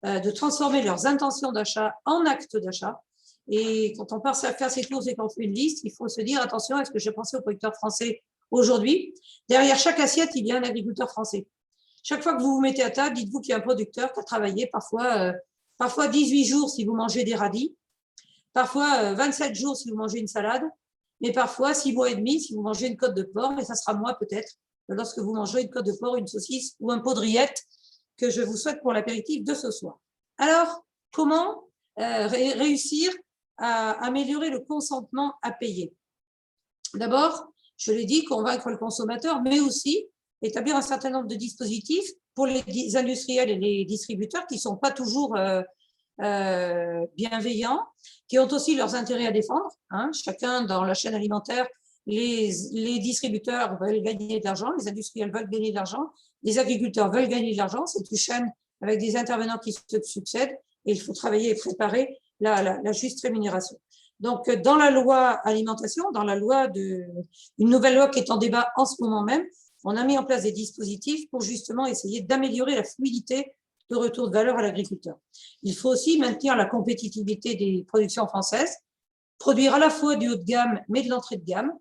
de transformer leurs intentions d'achat en actes d'achat. Et quand on part à faire ses courses et qu'on fait une liste, il faut se dire, attention, est-ce que j'ai pensé aux producteurs français aujourd'hui? Derrière chaque assiette, il y a un agriculteur français. Chaque fois que vous vous mettez à table, dites-vous qu'il y a un producteur qui a travaillé parfois 18 jours si vous mangez des radis, parfois 27 jours si vous mangez une salade, mais parfois 6 mois et demi si vous mangez une côte de porc, et ça sera moi peut-être, lorsque vous mangerez une côte de porc, une saucisse ou un pot de rillettes que je vous souhaite pour l'apéritif de ce soir. Alors, comment réussir à améliorer le consentement à payer? D'abord, je l'ai dit, convaincre le consommateur, mais aussi établir un certain nombre de dispositifs pour les industriels et les distributeurs qui ne sont pas toujours bienveillants, qui ont aussi leurs intérêts à défendre. Chacun dans la chaîne alimentaire, les distributeurs veulent gagner de l'argent, les industriels veulent gagner de l'argent, les agriculteurs veulent gagner de l'argent. C'est une chaîne avec des intervenants qui se succèdent et il faut travailler et préparer la juste rémunération. Donc, dans la loi alimentation, dans la loi une nouvelle loi qui est en débat en ce moment même, on a mis en place des dispositifs pour justement essayer d'améliorer la fluidité de retour de valeur à l'agriculteur. Il faut aussi maintenir la compétitivité des productions françaises, produire à la fois du haut de gamme, mais de l'entrée de gamme.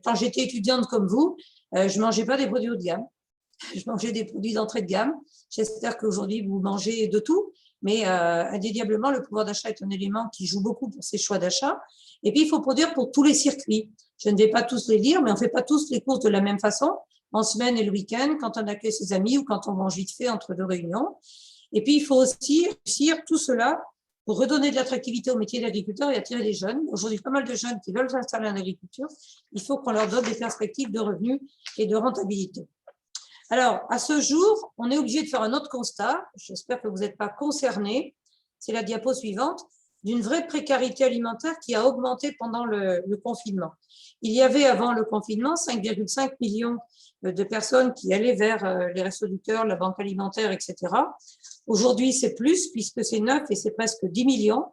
Quand j'étais étudiante comme vous, je ne mangeais pas des produits haut de gamme, je mangeais des produits d'entrée de gamme. J'espère qu'aujourd'hui, vous mangez de tout, mais indéniablement, le pouvoir d'achat est un élément qui joue beaucoup pour ces choix d'achat. Et puis, il faut produire pour tous les circuits. Je ne vais pas tous les lire, mais on ne fait pas tous les courses de la même façon, en semaine et le week-end, quand on accueille ses amis ou quand on mange vite fait entre deux réunions. Et puis, il faut aussi réussir tout cela pour redonner de l'attractivité au métier d'agriculteur et attirer les jeunes. Aujourd'hui, pas mal de jeunes qui veulent s'installer en agriculture. Il faut qu'on leur donne des perspectives de revenus et de rentabilité. Alors, à ce jour, on est obligé de faire un autre constat. J'espère que vous n'êtes pas concernés. C'est la diapo suivante, d'une vraie précarité alimentaire qui a augmenté pendant le confinement. Il y avait avant le confinement 5,5 millions de personnes qui allaient vers les Restos du Cœur, la banque alimentaire, etc. Aujourd'hui, c'est plus puisque c'est 9 et c'est presque 10 millions.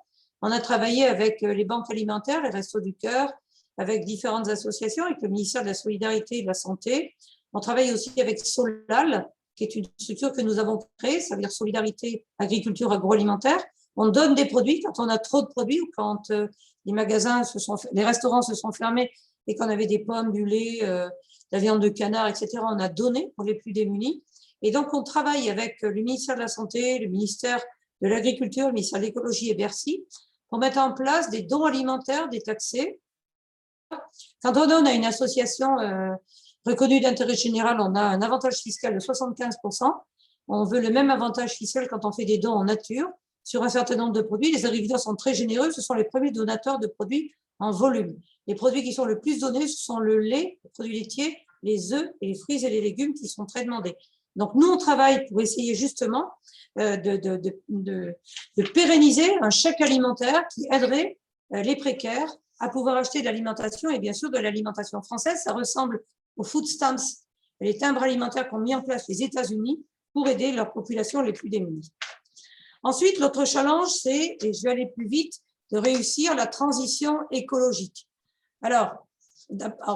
On a travaillé avec les banques alimentaires, les Restos du Cœur, avec différentes associations, avec le ministère de la Solidarité et de la Santé. On travaille aussi avec Solal, qui est une structure que nous avons créée, ça veut dire Solidarité Agriculture Agroalimentaire. On donne des produits quand on a trop de produits ou quand les restaurants se sont fermés et qu'on avait des pommes, du lait, de la viande de canard, etc. On a donné pour les plus démunis. Et donc, on travaille avec le ministère de la Santé, le ministère de l'Agriculture, le ministère de l'Écologie et Bercy pour mettre en place des dons alimentaires détaxés. Quand on donne à une association reconnue d'intérêt général, on a un avantage fiscal de 75%. On veut le même avantage fiscal quand on fait des dons en nature sur un certain nombre de produits. Les agriculteurs sont très généreux, ce sont les premiers donateurs de produits en volume. Les produits qui sont le plus donnés, ce sont le lait, les produits laitiers, les œufs et les fruits et les légumes qui sont très demandés. Donc, nous, on travaille pour essayer justement de pérenniser un chèque alimentaire qui aiderait les précaires à pouvoir acheter de l'alimentation et bien sûr de l'alimentation française. Ça ressemble aux food stamps, les timbres alimentaires qu'ont mis en place les États-Unis pour aider leurs populations les plus démunies. Ensuite, l'autre challenge, c'est, et je vais aller plus vite, de réussir la transition écologique. Alors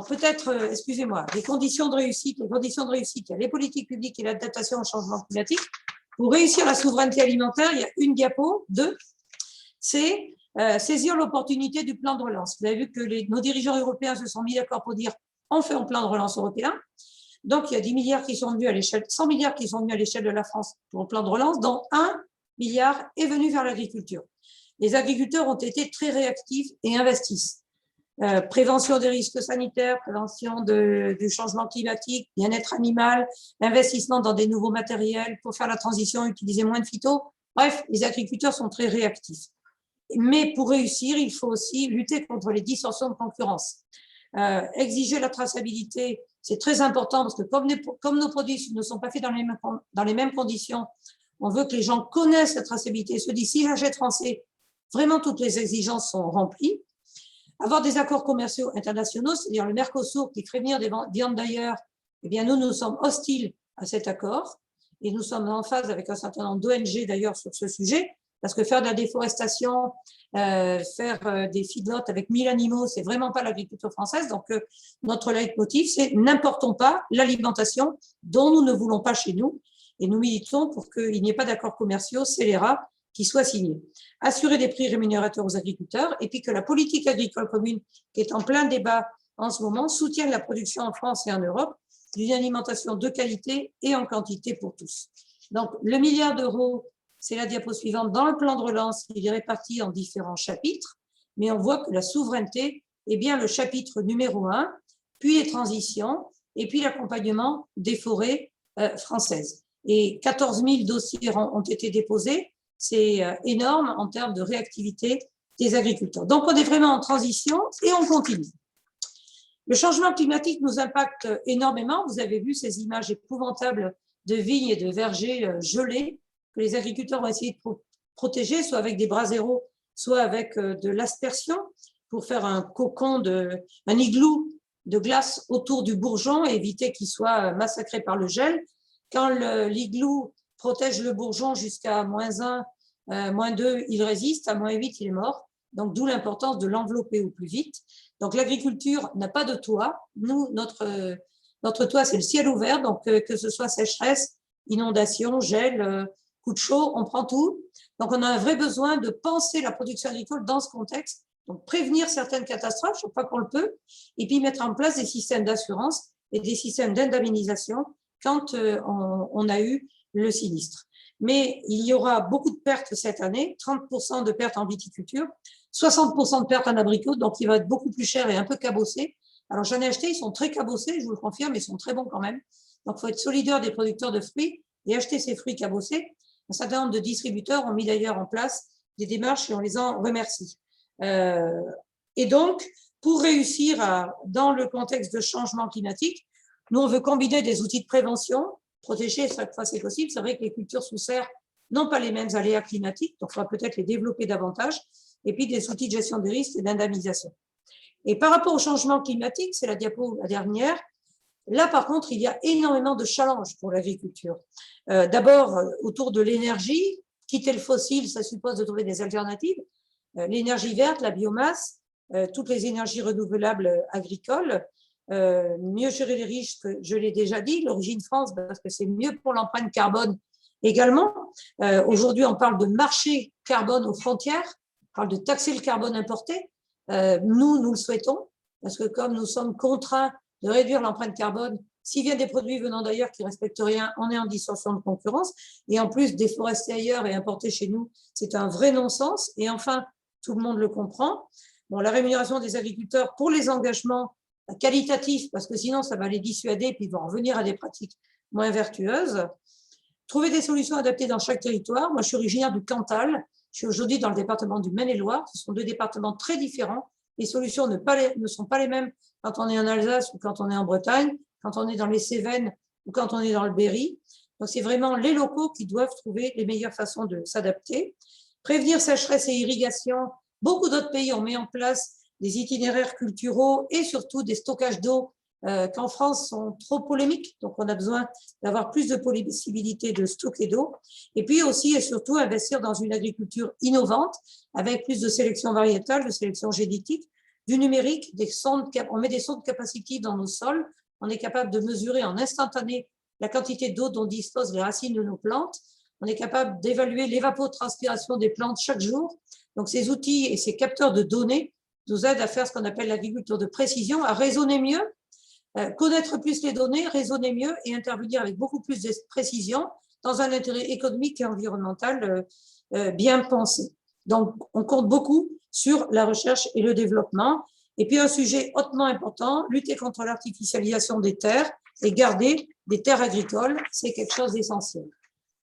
peut-être, excusez-moi, les conditions de réussite, il y a les politiques publiques et l'adaptation au changement climatique. Pour réussir la souveraineté alimentaire, il y a une diapo, 2, c'est saisir l'opportunité du plan de relance. Vous avez vu que nos dirigeants européens se sont mis d'accord pour dire on fait un plan de relance européen. Donc, il y a 10 milliards qui sont venus à l'échelle, 100 milliards qui sont venus à l'échelle de la France pour le plan de relance, dont 1 milliard est venu vers l'agriculture. Les agriculteurs ont été très réactifs et investissent. Prévention des risques sanitaires, prévention du changement climatique, bien-être animal, investissement dans des nouveaux matériels pour faire la transition, utiliser moins de phyto. Bref, les agriculteurs sont très réactifs. Mais pour réussir, il faut aussi lutter contre les distorsions de concurrence. Exiger la traçabilité, c'est très important parce que comme nos produits ne sont pas faits dans les mêmes conditions, on veut que les gens connaissent la traçabilité, se disent si j'achète français, vraiment toutes les exigences sont remplies. Avoir des accords commerciaux internationaux, c'est-à-dire le Mercosur qui ferait venir des viandes d'ailleurs, eh bien nous sommes hostiles à cet accord et nous sommes en phase avec un certain nombre d'ONG d'ailleurs sur ce sujet, parce que faire de la déforestation, faire des feedlots avec 1000 animaux, c'est vraiment pas l'agriculture française. Donc notre leitmotiv, c'est n'importons pas l'alimentation dont nous ne voulons pas chez nous et nous militons pour qu'il n'y ait pas d'accords commerciaux scélérats qui soient signés. Assurer des prix rémunérateurs aux agriculteurs et puis que la politique agricole commune, qui est en plein débat en ce moment, soutienne la production en France et en Europe d'une alimentation de qualité et en quantité pour tous. Donc, le milliard d'euros, c'est la diapo suivante, dans le plan de relance, il est réparti en différents chapitres, mais on voit que la souveraineté est bien le chapitre numéro 1, puis les transitions, et puis l'accompagnement des forêts françaises. Et 14 000 dossiers ont été déposés, c'est énorme en termes de réactivité des agriculteurs. Donc, on est vraiment en transition et on continue. Le changement climatique nous impacte énormément. Vous avez vu ces images épouvantables de vignes et de vergers gelés que les agriculteurs vont essayer de protéger, soit avec des bras zéro, soit avec de l'aspersion pour faire un cocon, un igloo de glace autour du bourgeon et éviter qu'il soit massacré par le gel. Quand l'igloo protège le bourgeon jusqu'à -1, -2, il résiste, à -8, il est mort. Donc, d'où l'importance de l'envelopper au plus vite. Donc, l'agriculture n'a pas de toit. Nous, notre toit, c'est le ciel ouvert. Donc, que ce soit sécheresse, inondation, gel, coup de chaud, on prend tout. Donc, on a un vrai besoin de penser la production agricole dans ce contexte. Donc, prévenir certaines catastrophes, chaque fois qu'on le peut, et puis mettre en place des systèmes d'assurance et des systèmes d'indemnisation quand on a eu le sinistre. Mais il y aura beaucoup de pertes cette année, 30% de pertes en viticulture, 60% de pertes en abricot, donc il va être beaucoup plus cher et un peu cabossé. Alors, j'en ai acheté, ils sont très cabossés, je vous le confirme, mais ils sont très bons quand même. Donc, il faut être solidaire des producteurs de fruits et acheter ces fruits cabossés. Un certain nombre de distributeurs ont mis d'ailleurs en place des démarches et on les en remercie. Et donc, pour réussir dans le contexte de changement climatique, nous, on veut combiner des outils de prévention, protéger chaque fois c'est possible. C'est vrai que les cultures sous serre n'ont pas les mêmes aléas climatiques, donc il faudra peut-être les développer davantage, et puis des outils de gestion des risques et d'indemnisation. Et par rapport au changement climatique, c'est la diapo la dernière, là par contre, il y a énormément de challenges pour l'agriculture. D'abord, autour de l'énergie, quitter le fossile, ça suppose de trouver des alternatives. L'énergie verte, la biomasse, toutes les énergies renouvelables agricoles, mieux gérer les risques, je l'ai déjà dit, l'origine France, parce que c'est mieux pour l'empreinte carbone également. Aujourd'hui, on parle de marché carbone aux frontières, on parle de taxer le carbone importé. Nous le souhaitons, parce que comme nous sommes contraints de réduire l'empreinte carbone, s'il vient des produits venant d'ailleurs qui ne respectent rien, on est en distorsion de concurrence. Et en plus, déforester ailleurs et importer chez nous, c'est un vrai non-sens. Et enfin, tout le monde le comprend. Bon, la rémunération des agriculteurs pour les engagements qualitatifs, parce que sinon, ça va les dissuader, puis ils vont revenir à des pratiques moins vertueuses. Trouver des solutions adaptées dans chaque territoire. Moi, je suis originaire du Cantal. Je suis aujourd'hui dans le département du Maine-et-Loire. Ce sont deux départements très différents. Les solutions ne sont pas les mêmes quand on est en Alsace ou quand on est en Bretagne, quand on est dans les Cévennes ou quand on est dans le Berry. Donc, c'est vraiment les locaux qui doivent trouver les meilleures façons de s'adapter. Prévenir sécheresse et irrigation. Beaucoup d'autres pays ont mis en place des itinéraires culturaux et surtout des stockages d'eau qu'en France sont trop polémiques. Donc, on a besoin d'avoir plus de possibilités de stocker d'eau. Et puis aussi et surtout investir dans une agriculture innovante avec plus de sélection variétale, de sélection génétique, du numérique, on met des sondes capacitives dans nos sols. On est capable de mesurer en instantané la quantité d'eau dont disposent les racines de nos plantes. On est capable d'évaluer l'évapotranspiration des plantes chaque jour. Donc, ces outils et ces capteurs de données nous aident à faire ce qu'on appelle l'agriculture de précision, à raisonner mieux, connaître plus les données, raisonner mieux et intervenir avec beaucoup plus de précision dans un intérêt économique et environnemental bien pensé. Donc, on compte beaucoup sur la recherche et le développement. Et puis, un sujet hautement important, lutter contre l'artificialisation des terres et garder des terres agricoles, c'est quelque chose d'essentiel.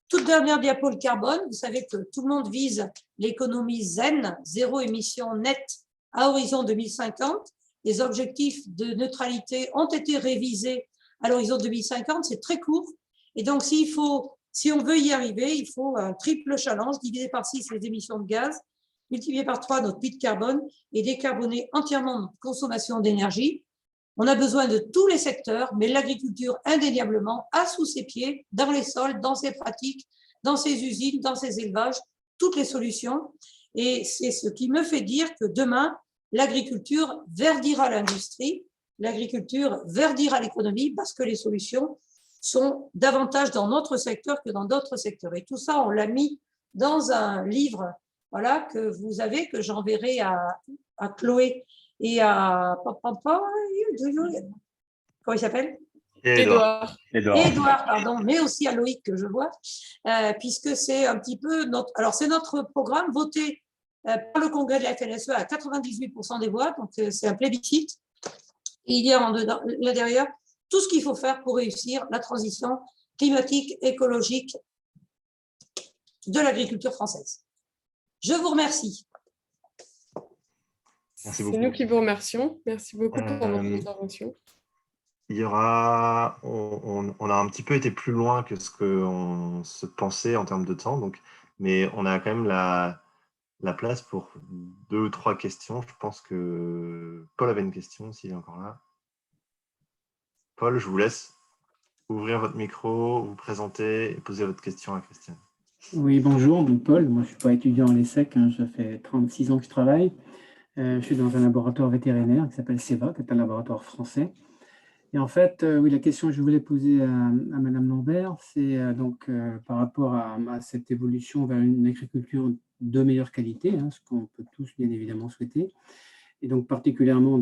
Toute dernière diapo, le carbone. Vous savez que tout le monde vise l'économie zen, zéro émission nette à horizon 2050. Les objectifs de neutralité ont été révisés à l'horizon 2050. C'est très court. Et donc, si on veut y arriver, il faut un triple challenge, diviser par 6 les émissions de gaz, multiplier par 3 notre puits de carbone et décarboner entièrement notre consommation d'énergie. On a besoin de tous les secteurs, mais l'agriculture, indéniablement, a sous ses pieds, dans les sols, dans ses pratiques, dans ses usines, dans ses élevages, toutes les solutions. Et c'est ce qui me fait dire que demain, l'agriculture verdira l'industrie, l'agriculture verdira l'économie parce que les solutions sont davantage dans notre secteur que dans d'autres secteurs. Et tout ça, on l'a mis dans un livre voilà, que vous avez, que j'enverrai à Chloé et à… Comment il s'appelle ? Édouard, pardon, mais aussi à Loïc que je vois, puisque c'est un petit peu c'est notre programme voté par le congrès de la FNSE à 98% des voix, donc c'est un plébiscite. Et il y a là derrière tout ce qu'il faut faire pour réussir la transition climatique, écologique de l'agriculture française. Je vous remercie. Merci C'est beaucoup. nous qui vous remercions. Merci beaucoup pour votre Euh, intervention. Il y aura, on a un petit peu été plus loin que ce qu'on se pensait en termes de temps, donc, mais on a quand même la place pour 2 ou 3 questions. Je pense que Paul avait une question, s'il est encore là. Paul, je vous laisse ouvrir votre micro, vous présenter et poser votre question à Christiane. Oui, bonjour, donc Paul. Moi, je ne suis pas étudiant à l'ESSEC, hein, ça fait 36 ans que je travaille. Je suis dans un laboratoire vétérinaire qui s'appelle CEVA, qui est un laboratoire français. Et en fait, oui, la question que je voulais poser à Madame Lambert, c'est par rapport à cette évolution vers une agriculture de meilleure qualité, hein, ce qu'on peut tous bien évidemment souhaiter, et donc particulièrement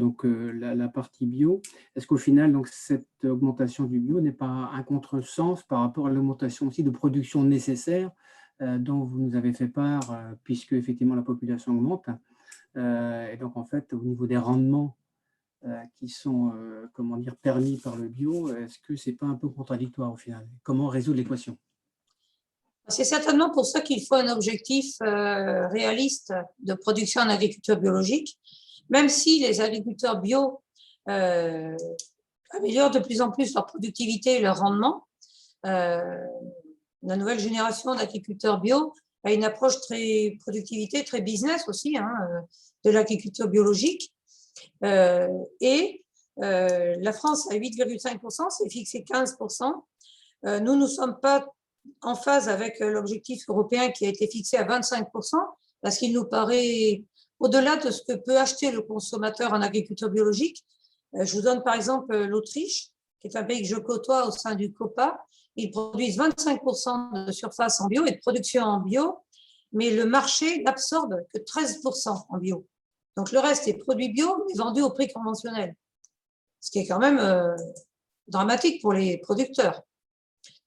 la partie bio. Est-ce qu'au final, donc, cette augmentation du bio n'est pas un contresens par rapport à l'augmentation aussi de production nécessaire dont vous nous avez fait part, puisque effectivement la population augmente, et donc en fait au niveau des rendements qui sont permis par le bio, est-ce que c'est pas un peu contradictoire au final? Comment résoudre l'équation? C'est certainement pour ça qu'il faut un objectif réaliste de production en agriculture biologique, même si les agriculteurs bio améliorent de plus en plus leur productivité et leur rendement. La nouvelle génération d'agriculteurs bio a une approche très productivité, très business aussi, hein, de l'agriculture biologique. La France a 8,5%, c'est fixé 15%. Nous ne sommes pas en phase avec l'objectif européen qui a été fixé à 25%, parce qu'il nous paraît au-delà de ce que peut acheter le consommateur en agriculture biologique. Je vous donne par exemple l'Autriche, qui est un pays que je côtoie au sein du COPA. Ils produisent 25% de surface en bio et de production en bio, mais le marché n'absorbe que 13% en bio. Donc le reste est produit bio, mais vendu au prix conventionnel, ce qui est quand même dramatique pour les producteurs.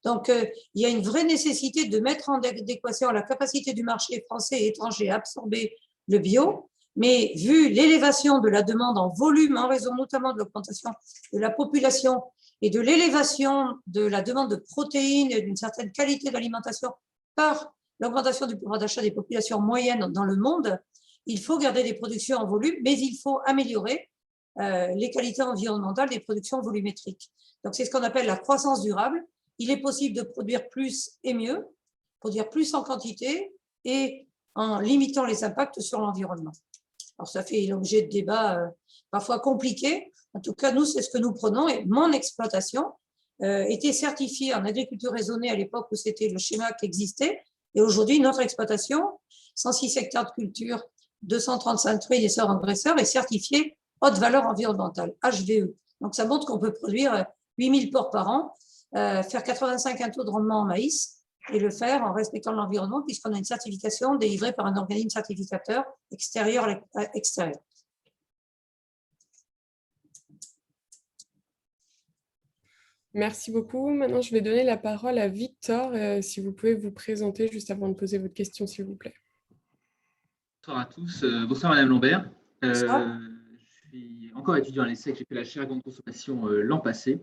Donc, il y a une vraie nécessité de mettre en adéquation la capacité du marché français et étranger à absorber le bio, mais vu l'élévation de la demande en volume, en raison notamment de l'augmentation de la population et de l'élévation de la demande de protéines et d'une certaine qualité d'alimentation par l'augmentation du pouvoir d'achat des populations moyennes dans le monde, il faut garder des productions en volume, mais il faut améliorer les qualités environnementales des productions volumétriques. Donc, c'est ce qu'on appelle la croissance durable. Il est possible de produire plus et mieux, produire plus en quantité et en limitant les impacts sur l'environnement. Alors, ça fait l'objet de débats parfois compliqués. En tout cas, nous, c'est ce que nous prenons. Et mon exploitation était certifiée en agriculture raisonnée à l'époque où c'était le schéma qui existait. Et aujourd'hui, notre exploitation, 106 hectares de culture, 235 truies, des sœurs engraisseurs, est certifiée haute valeur environnementale, HVE. Donc, ça montre qu'on peut produire 8000 porcs par an, faire 85 quintaux de rendement en maïs et le faire en respectant l'environnement puisqu'on a une certification délivrée par un organisme certificateur extérieur à extérieur. Merci beaucoup. Maintenant, je vais donner la parole à Victor, si vous pouvez vous présenter juste avant de poser votre question, s'il vous plaît. Bonsoir à tous. Bonsoir Madame Lambert. Bonsoir. Je suis encore étudiant à l'ESSEC, j'ai fait la chaire à grande consommation l'an passé.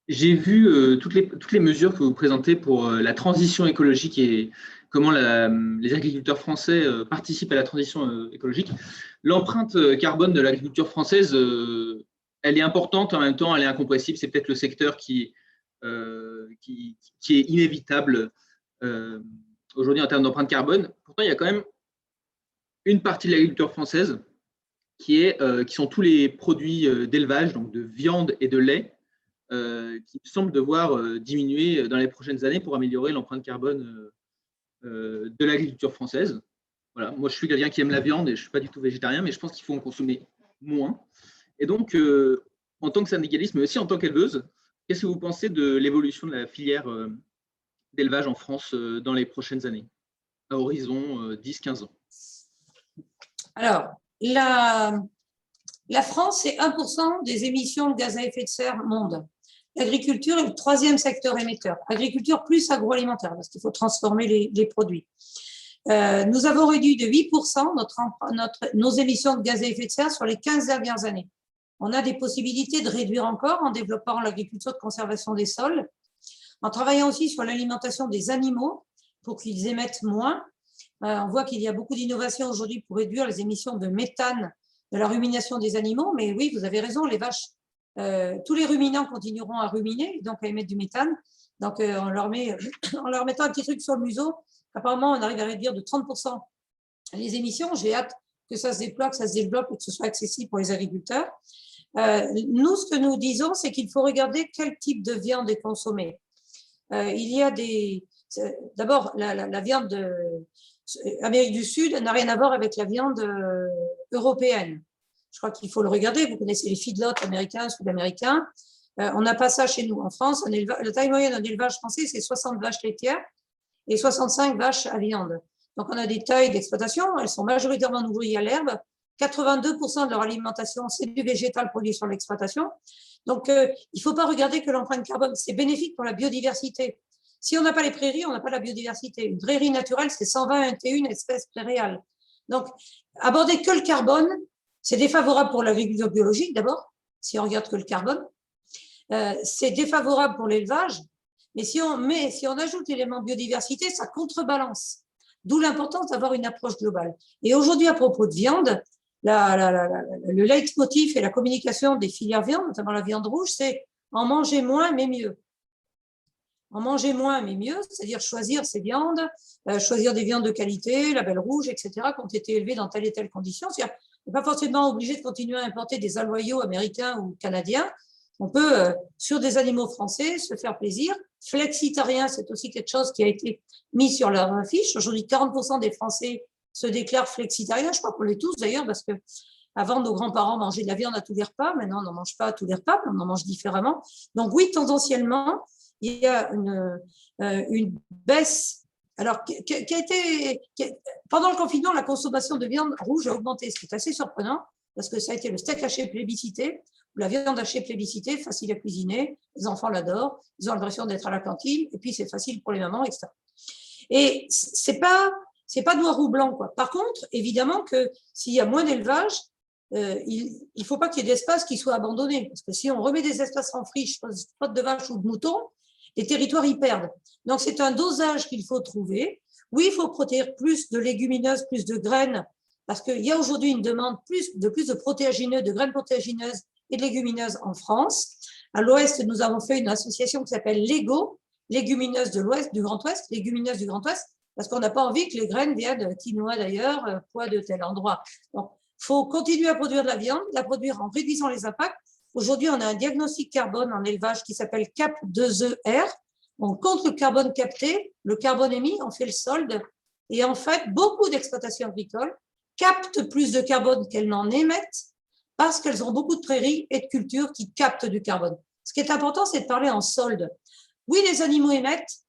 J'ai vu toutes les mesures que vous présentez pour la transition écologique et comment les agriculteurs français participent à la transition écologique. L'empreinte carbone de l'agriculture française, elle est importante, en même temps elle est incompressible. C'est peut-être le secteur qui est inévitable aujourd'hui en termes d'empreinte carbone. Pourtant, il y a quand même une partie de l'agriculture française qui sont tous les produits d'élevage, donc de viande et de lait, qui semble devoir diminuer dans les prochaines années pour améliorer l'empreinte carbone de l'agriculture française. Voilà. Moi, je suis quelqu'un qui aime la viande et je ne suis pas du tout végétarien, mais je pense qu'il faut en consommer moins. Et donc, en tant que syndicaliste, mais aussi en tant qu'éleveuse, qu'est-ce que vous pensez de l'évolution de la filière d'élevage en France dans les prochaines années, à horizon 10-15 ans? Alors, la France, c'est 1% des émissions de gaz à effet de serre monde. L'agriculture est le 3e secteur émetteur. Agriculture plus agroalimentaire, parce qu'il faut transformer les produits. Nous avons réduit de 8% nos émissions de gaz à effet de serre sur les 15 dernières années. On a des possibilités de réduire encore en développant l'agriculture de conservation des sols, en travaillant aussi sur l'alimentation des animaux pour qu'ils émettent moins, On voit qu'il y a beaucoup d'innovations aujourd'hui pour réduire les émissions de méthane de la rumination des animaux. Mais oui, vous avez raison, les vaches, tous les ruminants continueront à ruminer, donc à émettre du méthane. Donc, en leur mettant un petit truc sur le museau, apparemment, on arrive à réduire de 30% les émissions. J'ai hâte que ça se déploie, que ça se développe et que ce soit accessible pour les agriculteurs. Nous, ce que nous disons, c'est qu'il faut regarder quel type de viande est consommée. Il y a des… D'abord, la viande d'Amérique du Sud n'a rien à voir avec la viande européenne. Je crois qu'il faut le regarder. Vous connaissez les feedlots américains, sud-américains. On n'a pas ça chez nous. En France, la taille moyenne d'un élevage français, c'est 60 vaches laitières et 65 vaches à viande. Donc, on a des tailles d'exploitation. Elles sont majoritairement nourries à l'herbe. 82% de leur alimentation, c'est du végétal produit sur l'exploitation. Donc, il ne faut pas regarder que l'empreinte carbone. C'est bénéfique pour la biodiversité. Si on n'a pas les prairies, on n'a pas la biodiversité. Une prairie naturelle, c'est 121 espèces prairiales. Donc, aborder que le carbone, c'est défavorable pour l'agriculture biologique d'abord, si on regarde que le carbone. C'est défavorable pour l'élevage, mais si on ajoute l'élément biodiversité, ça contrebalance. D'où l'importance d'avoir une approche globale. Et aujourd'hui, à propos de viande, le leitmotiv et la communication des filières viande, notamment la viande rouge, c'est en manger moins mais mieux. En manger moins mais mieux, c'est-à-dire choisir ces viandes, choisir des viandes de qualité, label rouge, etc., qui ont été élevées dans telle et telle condition. C'est-à-dire, on n'est pas forcément obligé de continuer à importer des aloyaux américains ou canadiens. On peut, sur des animaux français, se faire plaisir. Flexitarien, c'est aussi quelque chose qui a été mis sur leur fiche. Aujourd'hui, 40% des Français se déclarent flexitariens. Je crois qu'on l'est tous d'ailleurs, parce que avant, nos grands-parents mangeaient de la viande à tous les repas. Maintenant, on n'en mange pas à tous les repas, mais on en mange différemment. Donc oui, tendanciellement, il y a une baisse. Alors, pendant le confinement, la consommation de viande rouge a augmenté, ce qui est assez surprenant, parce que ça a été le steak haché plébiscité, ou la viande hachée plébiscitée, facile à cuisiner, les enfants l'adorent, ils ont l'impression d'être à la cantine, et puis c'est facile pour les mamans, etc. Et c'est pas noir ou blanc, quoi. Par contre, évidemment que s'il y a moins d'élevage, il ne faut pas qu'il y ait d'espace qui soit abandonné, parce que si on remet des espaces en friche, pas de vaches ou de moutons, les territoires y perdent. Donc c'est un dosage qu'il faut trouver. Oui, il faut protéger plus de légumineuses, plus de graines, parce qu'il y a aujourd'hui une demande de plus de protéagineux, de graines protéagineuses et de légumineuses en France. À l'Ouest, nous avons fait une association qui s'appelle LEGO, légumineuses de l'Ouest, du Grand Ouest, légumineuses du Grand Ouest, parce qu'on n'a pas envie que les graines viennent de quinoa d'ailleurs, pois de tel endroit. Donc, il faut continuer à produire de la viande, la produire en réduisant les impacts. Aujourd'hui, on a un diagnostic carbone en élevage qui s'appelle CAP2ER. On compte le carbone capté, le carbone émis, on fait le solde. Et en fait, beaucoup d'exploitations agricoles captent plus de carbone qu'elles n'en émettent parce qu'elles ont beaucoup de prairies et de cultures qui captent du carbone. Ce qui est important, c'est de parler en solde. Oui, les animaux émettent,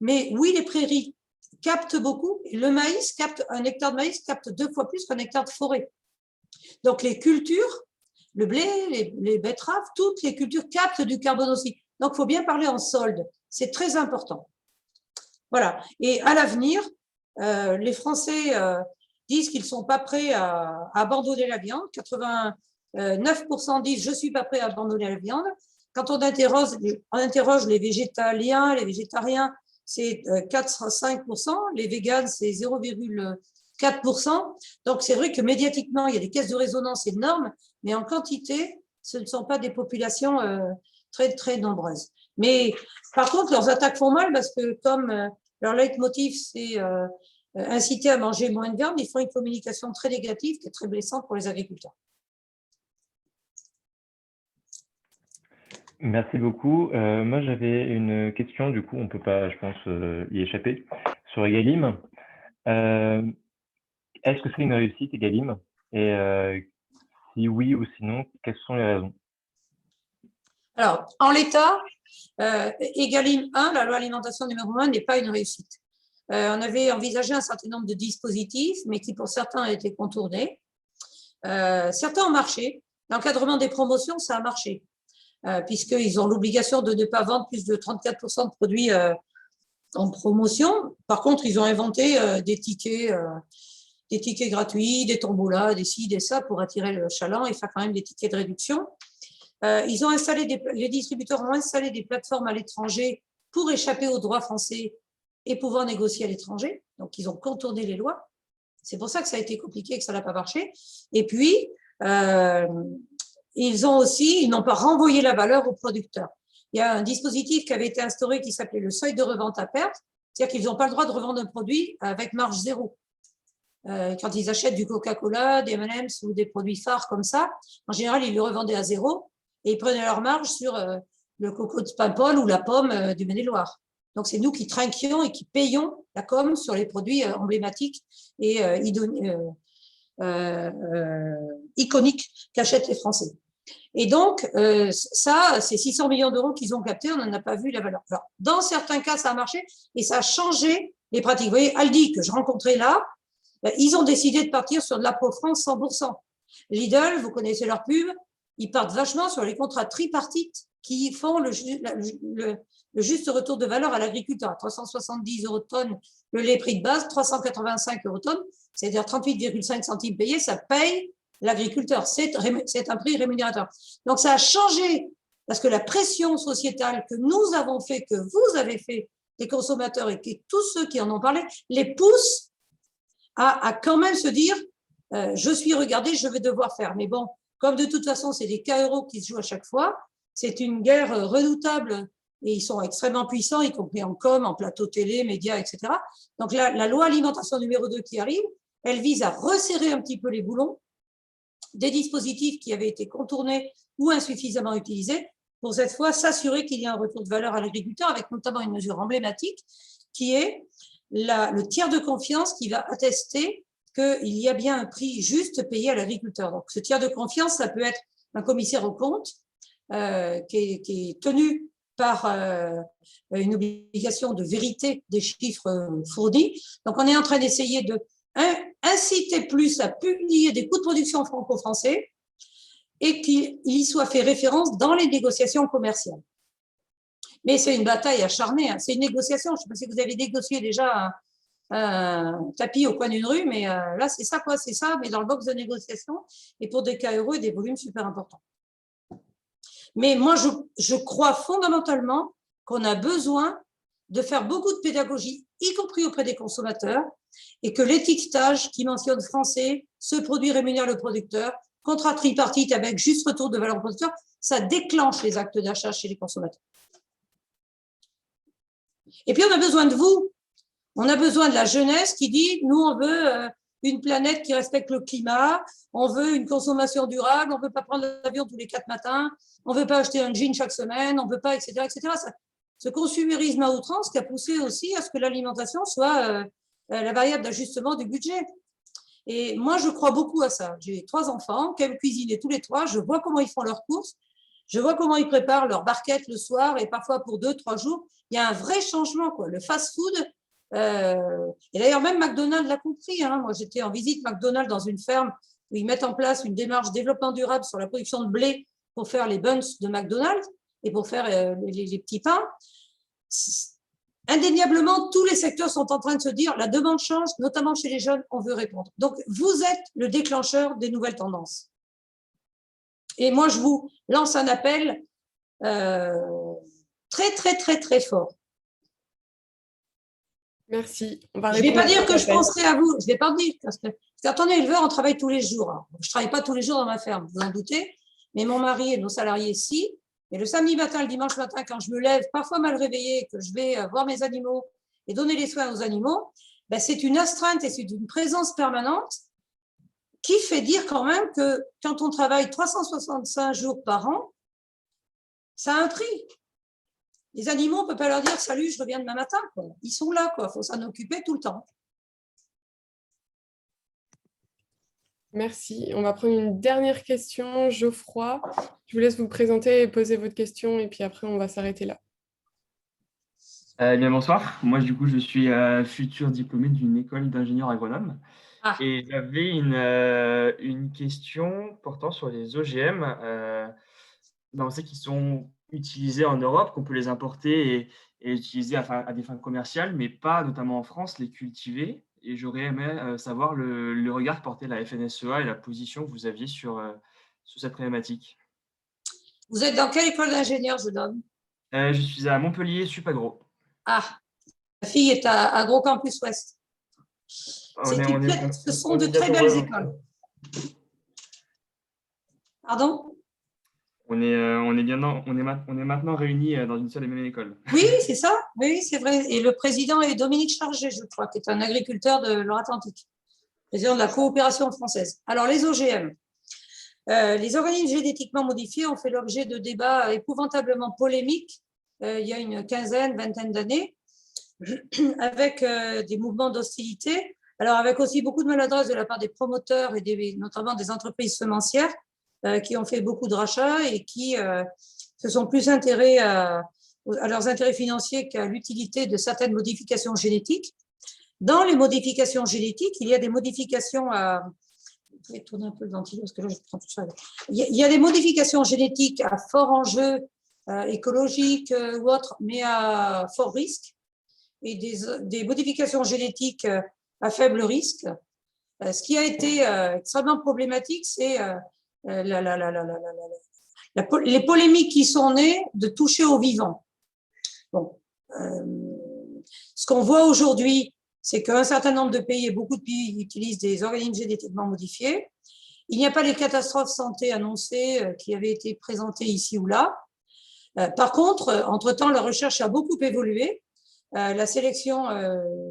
mais oui, les prairies captent beaucoup. Et le maïs un hectare de maïs capte 2 fois plus qu'un hectare de forêt. Donc, les cultures, le blé, les betteraves, toutes les cultures captent du carbone aussi. Donc, il faut bien parler en solde. C'est très important. Voilà. Et à l'avenir, les Français disent qu'ils ne sont pas prêts à abandonner la viande. 89% disent « je ne suis pas prêt à abandonner la viande ». Quand on interroge les végétaliens, les végétariens, c'est 4-5%. Les véganes, c'est 0,4%. Donc, c'est vrai que médiatiquement, il y a des caisses de résonance énormes, mais en quantité, ce ne sont pas des populations très, très nombreuses. Mais par contre, leurs attaques font mal parce que comme leur leitmotiv, c'est inciter à manger moins de viande, ils font une communication très négative qui est très blessante pour les agriculteurs. Merci beaucoup. Moi, j'avais une question, du coup, on ne peut pas, je pense, y échapper, sur Egalim. Est-ce que c'est une réussite, Egalim? Et si oui ou sinon, quelles sont les raisons? Alors, en l'état, Egalim 1, la loi alimentation numéro 1, n'est pas une réussite. On avait envisagé un certain nombre de dispositifs, mais qui pour certains ont été contournés. Certains ont marché. L'encadrement des promotions, ça a marché, puisqu'ils ont l'obligation de ne pas vendre plus de 34% de produits en promotion. Par contre, ils ont inventé des tickets gratuits, des tombolas, des ci, des ça, pour attirer le chaland et faire quand même des tickets de réduction. Ils ont installé les distributeurs ont installé des plateformes à l'étranger pour échapper aux droits français et pouvoir négocier à l'étranger. Donc, ils ont contourné les lois. C'est pour ça que ça a été compliqué et que ça n'a pas marché. Et puis, ils n'ont pas renvoyé la valeur aux producteurs. Il y a un dispositif qui avait été instauré qui s'appelait le seuil de revente à perte. C'est-à-dire qu'ils n'ont pas le droit de revendre un produit avec marge zéro. Quand ils achètent du Coca-Cola, des M&M's ou des produits phares comme ça, en général, ils le revendaient à zéro et ils prenaient leur marge sur le coco de Paimpol ou la pomme du Maine-et-Loire. Donc, c'est nous qui trinquions et qui payons la com sur les produits emblématiques et iconiques qu'achètent les Français. Et donc, ça, c'est 600 millions d'euros qu'ils ont captés, on n'en a pas vu la valeur. Alors, dans certains cas, ça a marché et ça a changé les pratiques. Vous voyez, Aldi, que je rencontrais là, ils ont décidé de partir sur de l'Apro-France 100%. Lidl, vous connaissez leur pub, ils partent vachement sur les contrats tripartites qui font le juste retour de valeur à l'agriculteur. 370 € de tonne, le lait prix de base, 385 € de tonne, c'est-à-dire 38,5 centimes payés, ça paye l'agriculteur. C'est un prix rémunérateur. Donc, ça a changé parce que la pression sociétale que nous avons fait, que vous avez fait, les consommateurs et que tous ceux qui en ont parlé, les pousse à quand même se dire je suis regardé, je vais devoir faire. Mais bon, comme de toute façon, c'est des cas euros qui se jouent à chaque fois, c'est une guerre redoutable et ils sont extrêmement puissants, y compris en com, en plateau télé, médias, etc. Donc, la loi alimentation numéro 2 qui arrive, elle vise à resserrer un petit peu les boulons des dispositifs qui avaient été contournés ou insuffisamment utilisés pour cette fois s'assurer qu'il y a un retour de valeur à l'agriculteur avec notamment une mesure emblématique qui est le tiers de confiance qui va attester qu'il y a bien un prix juste payé à l'agriculteur. Donc, ce tiers de confiance, ça peut être un commissaire aux comptes qui est tenu par une obligation de vérité des chiffres fournis. Donc, on est en train d'essayer de inciter plus à publier des coûts de production franco-français et qu'il y soit fait référence dans les négociations commerciales. Mais c'est une bataille acharnée, hein. C'est une négociation. Je ne sais pas si vous avez négocié déjà un tapis au coin d'une rue, mais là, c'est ça, quoi, c'est ça, mais dans le box de négociation et pour des cas heureux et des volumes super importants. Mais moi, je crois fondamentalement qu'on a besoin de faire beaucoup de pédagogie, y compris auprès des consommateurs, et que l'étiquetage qui mentionne français, ce produit rémunère le producteur, contrat tripartite avec juste retour de valeur au producteur, ça déclenche les actes d'achat chez les consommateurs. Et puis, on a besoin de vous. On a besoin de la jeunesse qui dit, nous, on veut une planète qui respecte le climat, on veut une consommation durable, on ne veut pas prendre l'avion tous les 4 matins, on ne veut pas acheter un jean chaque semaine, on ne veut pas, etc., etc. Ce consumérisme à outrance qui a poussé aussi à ce que l'alimentation soit la variable d'ajustement du budget. Et moi, je crois beaucoup à ça. J'ai 3 enfants qui aiment cuisiner tous les 3. Je vois comment ils font leurs courses. Je vois comment ils préparent leur barquette le soir et parfois pour 2-3 jours. Il y a un vrai changement, quoi. Le fast-food, et d'ailleurs même McDonald's l'a compris, hein. Moi, j'étais en visite McDonald's dans une ferme où ils mettent en place une démarche développement durable sur la production de blé pour faire les buns de McDonald's et pour faire les petits pains. Indéniablement, tous les secteurs sont en train de se dire la demande change, notamment chez les jeunes, on veut répondre. Donc, vous êtes le déclencheur des nouvelles tendances. Et moi, je vous lance un appel très, très, très, très fort. Merci. Je ne vais pas dire que je penserai à vous. Je ne vais pas dire. Parce que quand on est éleveur, on travaille tous les jours. Alors, je ne travaille pas tous les jours dans ma ferme, vous en doutez. Mais mon mari et nos salariés, si. Et le samedi matin, le dimanche matin, quand je me lève, parfois mal réveillée, que je vais voir mes animaux et donner les soins aux animaux, ben, c'est une astreinte et c'est une présence permanente qui fait dire quand même que quand on travaille 365 jours par an, ça a un prix. Les animaux, on ne peut pas leur dire « Salut, je reviens demain matin ». Ils sont là, il faut s'en occuper tout le temps. Merci. On va prendre une dernière question. Geoffroy, je vous laisse vous présenter et poser votre question et puis après, on va s'arrêter là. Bien, bonsoir. Moi, du coup, je suis futur diplômé d'une école d'ingénieurs agronomes. Ah. Et j'avais une question portant sur les OGM. On sait qu'ils sont utilisés en Europe, qu'on peut les importer et utiliser à des fins commerciales, mais pas notamment en France, les cultiver. Et j'aurais aimé savoir le regard porté la FNSEA et la position que vous aviez sur cette problématique. Vous êtes dans quelle école d'ingénieur, je donne? Je suis à Montpellier, Supagro. Ah, ma fille est à Agrocampus Ouest. Ce sont de très belles écoles. Pardon ? On est maintenant réunis dans une seule et même école. Oui, c'est ça. Oui, c'est vrai. Et le président est Dominique Chargé, je crois, qui est un agriculteur de Loire-Atlantique, président de la coopération française. Alors, les OGM. Les organismes génétiquement modifiés ont fait l'objet de débats épouvantablement polémiques il y a une vingtaine d'années, avec des mouvements d'hostilité. Alors, avec aussi beaucoup de maladresse de la part des promoteurs et notamment des entreprises semencières qui ont fait beaucoup de rachats et qui se sont plus intéressés à leurs intérêts financiers qu'à l'utilité de certaines modifications génétiques. Dans les modifications génétiques, il y a des modifications à... Vous pouvez tourner un peu le ventilo parce que là, je prends tout ça. Il y a des modifications génétiques à fort enjeu écologique ou autre, mais à fort risque, et des modifications génétiques à faible risque. Ce qui a été extrêmement problématique, c'est les polémiques qui sont nées de toucher aux vivants. Bon, ce qu'on voit aujourd'hui, c'est qu'un certain nombre de pays, et beaucoup de pays, utilisent des organismes génétiquement modifiés. Il n'y a pas les catastrophes santé annoncées qui avaient été présentées ici ou là. Par contre, entre-temps, la recherche a beaucoup évolué. La sélection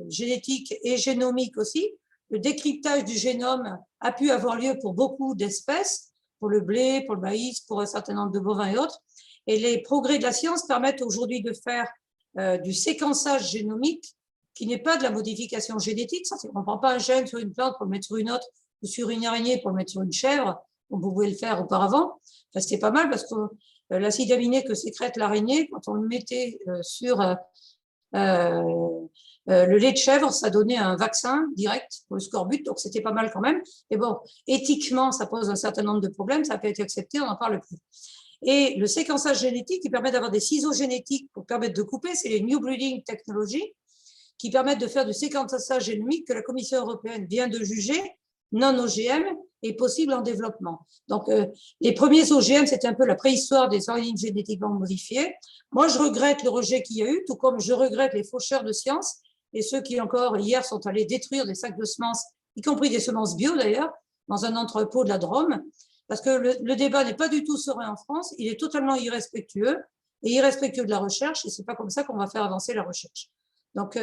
génétique et génomique aussi. Le décryptage du génome a pu avoir lieu pour beaucoup d'espèces, pour le blé, pour le maïs, pour un certain nombre de bovins et autres. Et les progrès de la science permettent aujourd'hui de faire du séquençage génomique qui n'est pas de la modification génétique. On ne prend pas un gène sur une plante pour le mettre sur une autre ou sur une araignée pour le mettre sur une chèvre. On pouvait le faire auparavant. Enfin, c'était pas mal parce que l'acide aminé que sécrète l'araignée, quand on le mettait sur le lait de chèvre, ça donnait un vaccin direct pour le scorbut, donc c'était pas mal quand même. Mais bon, éthiquement, ça pose un certain nombre de problèmes, ça n'a pas été accepté, on n'en parle plus. Et le séquençage génétique qui permet d'avoir des ciseaux génétiques pour permettre de couper, c'est les New Breeding Technologies qui permettent de faire du séquençage génomique que la Commission européenne vient de juger non OGM est possible en développement. Donc, les premiers OGM, c'était un peu la préhistoire des organismes génétiquement modifiés. Moi, je regrette le rejet qu'il y a eu, tout comme je regrette les faucheurs de sciences et ceux qui, encore hier, sont allés détruire des sacs de semences, y compris des semences bio d'ailleurs, dans un entrepôt de la Drôme, parce que le débat n'est pas du tout serein en France, il est totalement irrespectueux et irrespectueux de la recherche, et c'est pas comme ça qu'on va faire avancer la recherche. Donc,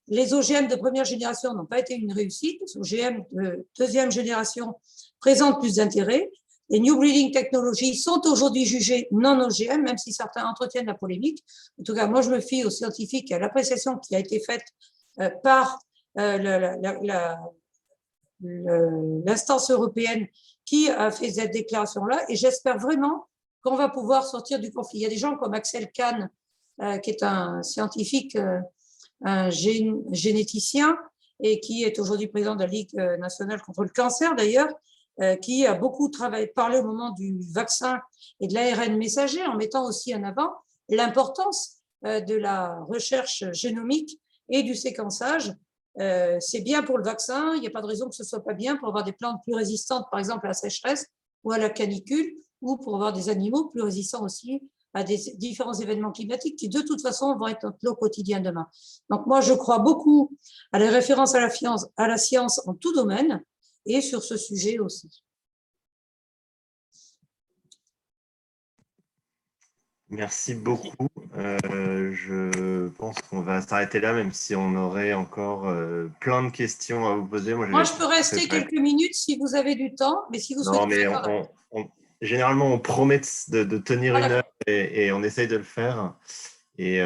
les OGM de première génération n'ont pas été une réussite. Les OGM de deuxième génération présentent plus d'intérêt. Les New Breeding Technologies sont aujourd'hui jugées non OGM, même si certains entretiennent la polémique. En tout cas, moi, je me fie aux scientifiques et à l'appréciation qui a été faite par l'instance européenne qui a fait cette déclaration-là. Et j'espère vraiment qu'on va pouvoir sortir du conflit. Il y a des gens comme Axel Kahn, qui est un scientifique, un généticien et qui est aujourd'hui président de la Ligue nationale contre le cancer d'ailleurs, qui a beaucoup parlé au moment du vaccin et de l'ARN messager en mettant aussi en avant l'importance de la recherche génomique et du séquençage. C'est bien pour le vaccin, il n'y a pas de raison que ce ne soit pas bien pour avoir des plantes plus résistantes, par exemple à la sécheresse ou à la canicule, ou pour avoir des animaux plus résistants aussi à des différents événements climatiques qui, de toute façon, vont être notre lot quotidien demain. Donc, moi, je crois beaucoup à la référence à la science en tout domaine et sur ce sujet aussi. Merci beaucoup. Je pense qu'on va s'arrêter là, même si on aurait encore plein de questions à vous poser. Moi je peux rester quelques minutes si vous avez du temps, mais si vous souhaitez... Non, mais généralement, on promet de tenir une heure et on essaye de le faire. Et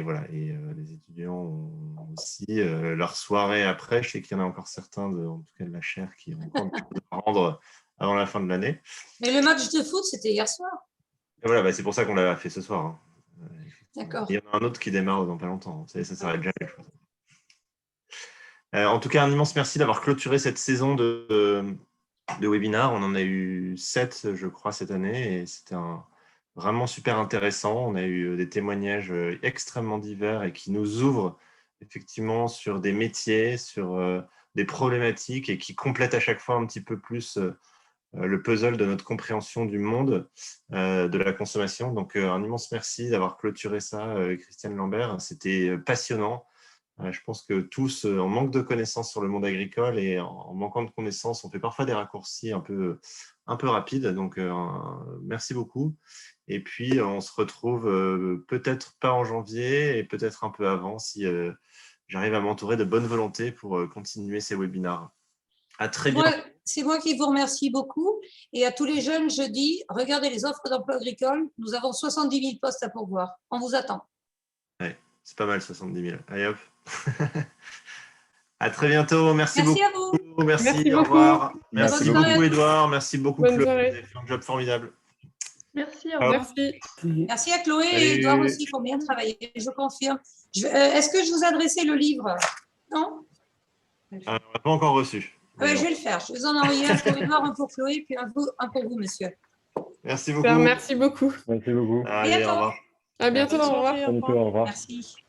voilà. Et les étudiants ont aussi leur soirée après. Je sais qu'il y en a encore certains, en tout cas de la chaire, qui ont encore des choses à rendre avant la fin de l'année. Mais le match de foot, c'était hier soir. Et voilà, c'est pour ça qu'on l'a fait ce soir. Hein. D'accord. Il y en a un autre qui démarre dans pas longtemps. Ça s'arrête déjà quelque chose. En tout cas, un immense merci d'avoir clôturé cette saison de webinars. On en a eu 7, je crois, cette année. Et c'était vraiment super intéressant. On a eu des témoignages extrêmement divers et qui nous ouvrent effectivement sur des métiers, sur des problématiques et qui complètent à chaque fois un petit peu plus le puzzle de notre compréhension du monde, de la consommation. Donc, un immense merci d'avoir clôturé ça, Christiane Lambert. C'était passionnant. Je pense que tous, en manque de connaissances sur le monde agricole et en manquant de connaissances, on fait parfois des raccourcis un peu rapides. Donc, merci beaucoup. Et puis, on se retrouve peut-être pas en janvier et peut-être un peu avant si j'arrive à m'entourer de bonne volonté pour continuer ces webinars. À très bientôt. C'est moi qui vous remercie beaucoup. Et à tous les jeunes, je dis, regardez les offres d'emploi agricole. Nous avons 70 000 postes à pourvoir. On vous attend. Ouais, c'est pas mal, 70 000. Allez hop. À très bientôt. Merci beaucoup. Merci à vous. Merci, au revoir. Merci Bonne beaucoup, soirée. Edouard. Merci beaucoup, Bonne Chloé. Vous soirée. avez fait un job formidable. Merci, au revoir. Merci. Merci à Chloé Salut. et Edouard aussi qui ont bien travaillé. Je confirme. Est-ce que je vous ai adressé le livre? Non? On n'a pas encore reçu. Je vais le faire. Je vais vous en envoyer un pour Edouard, un pour Chloé, puis un pour vous, monsieur. Merci beaucoup. Merci beaucoup. Merci beaucoup. Allez, au revoir. À bientôt, au revoir. À bientôt, au revoir. Merci.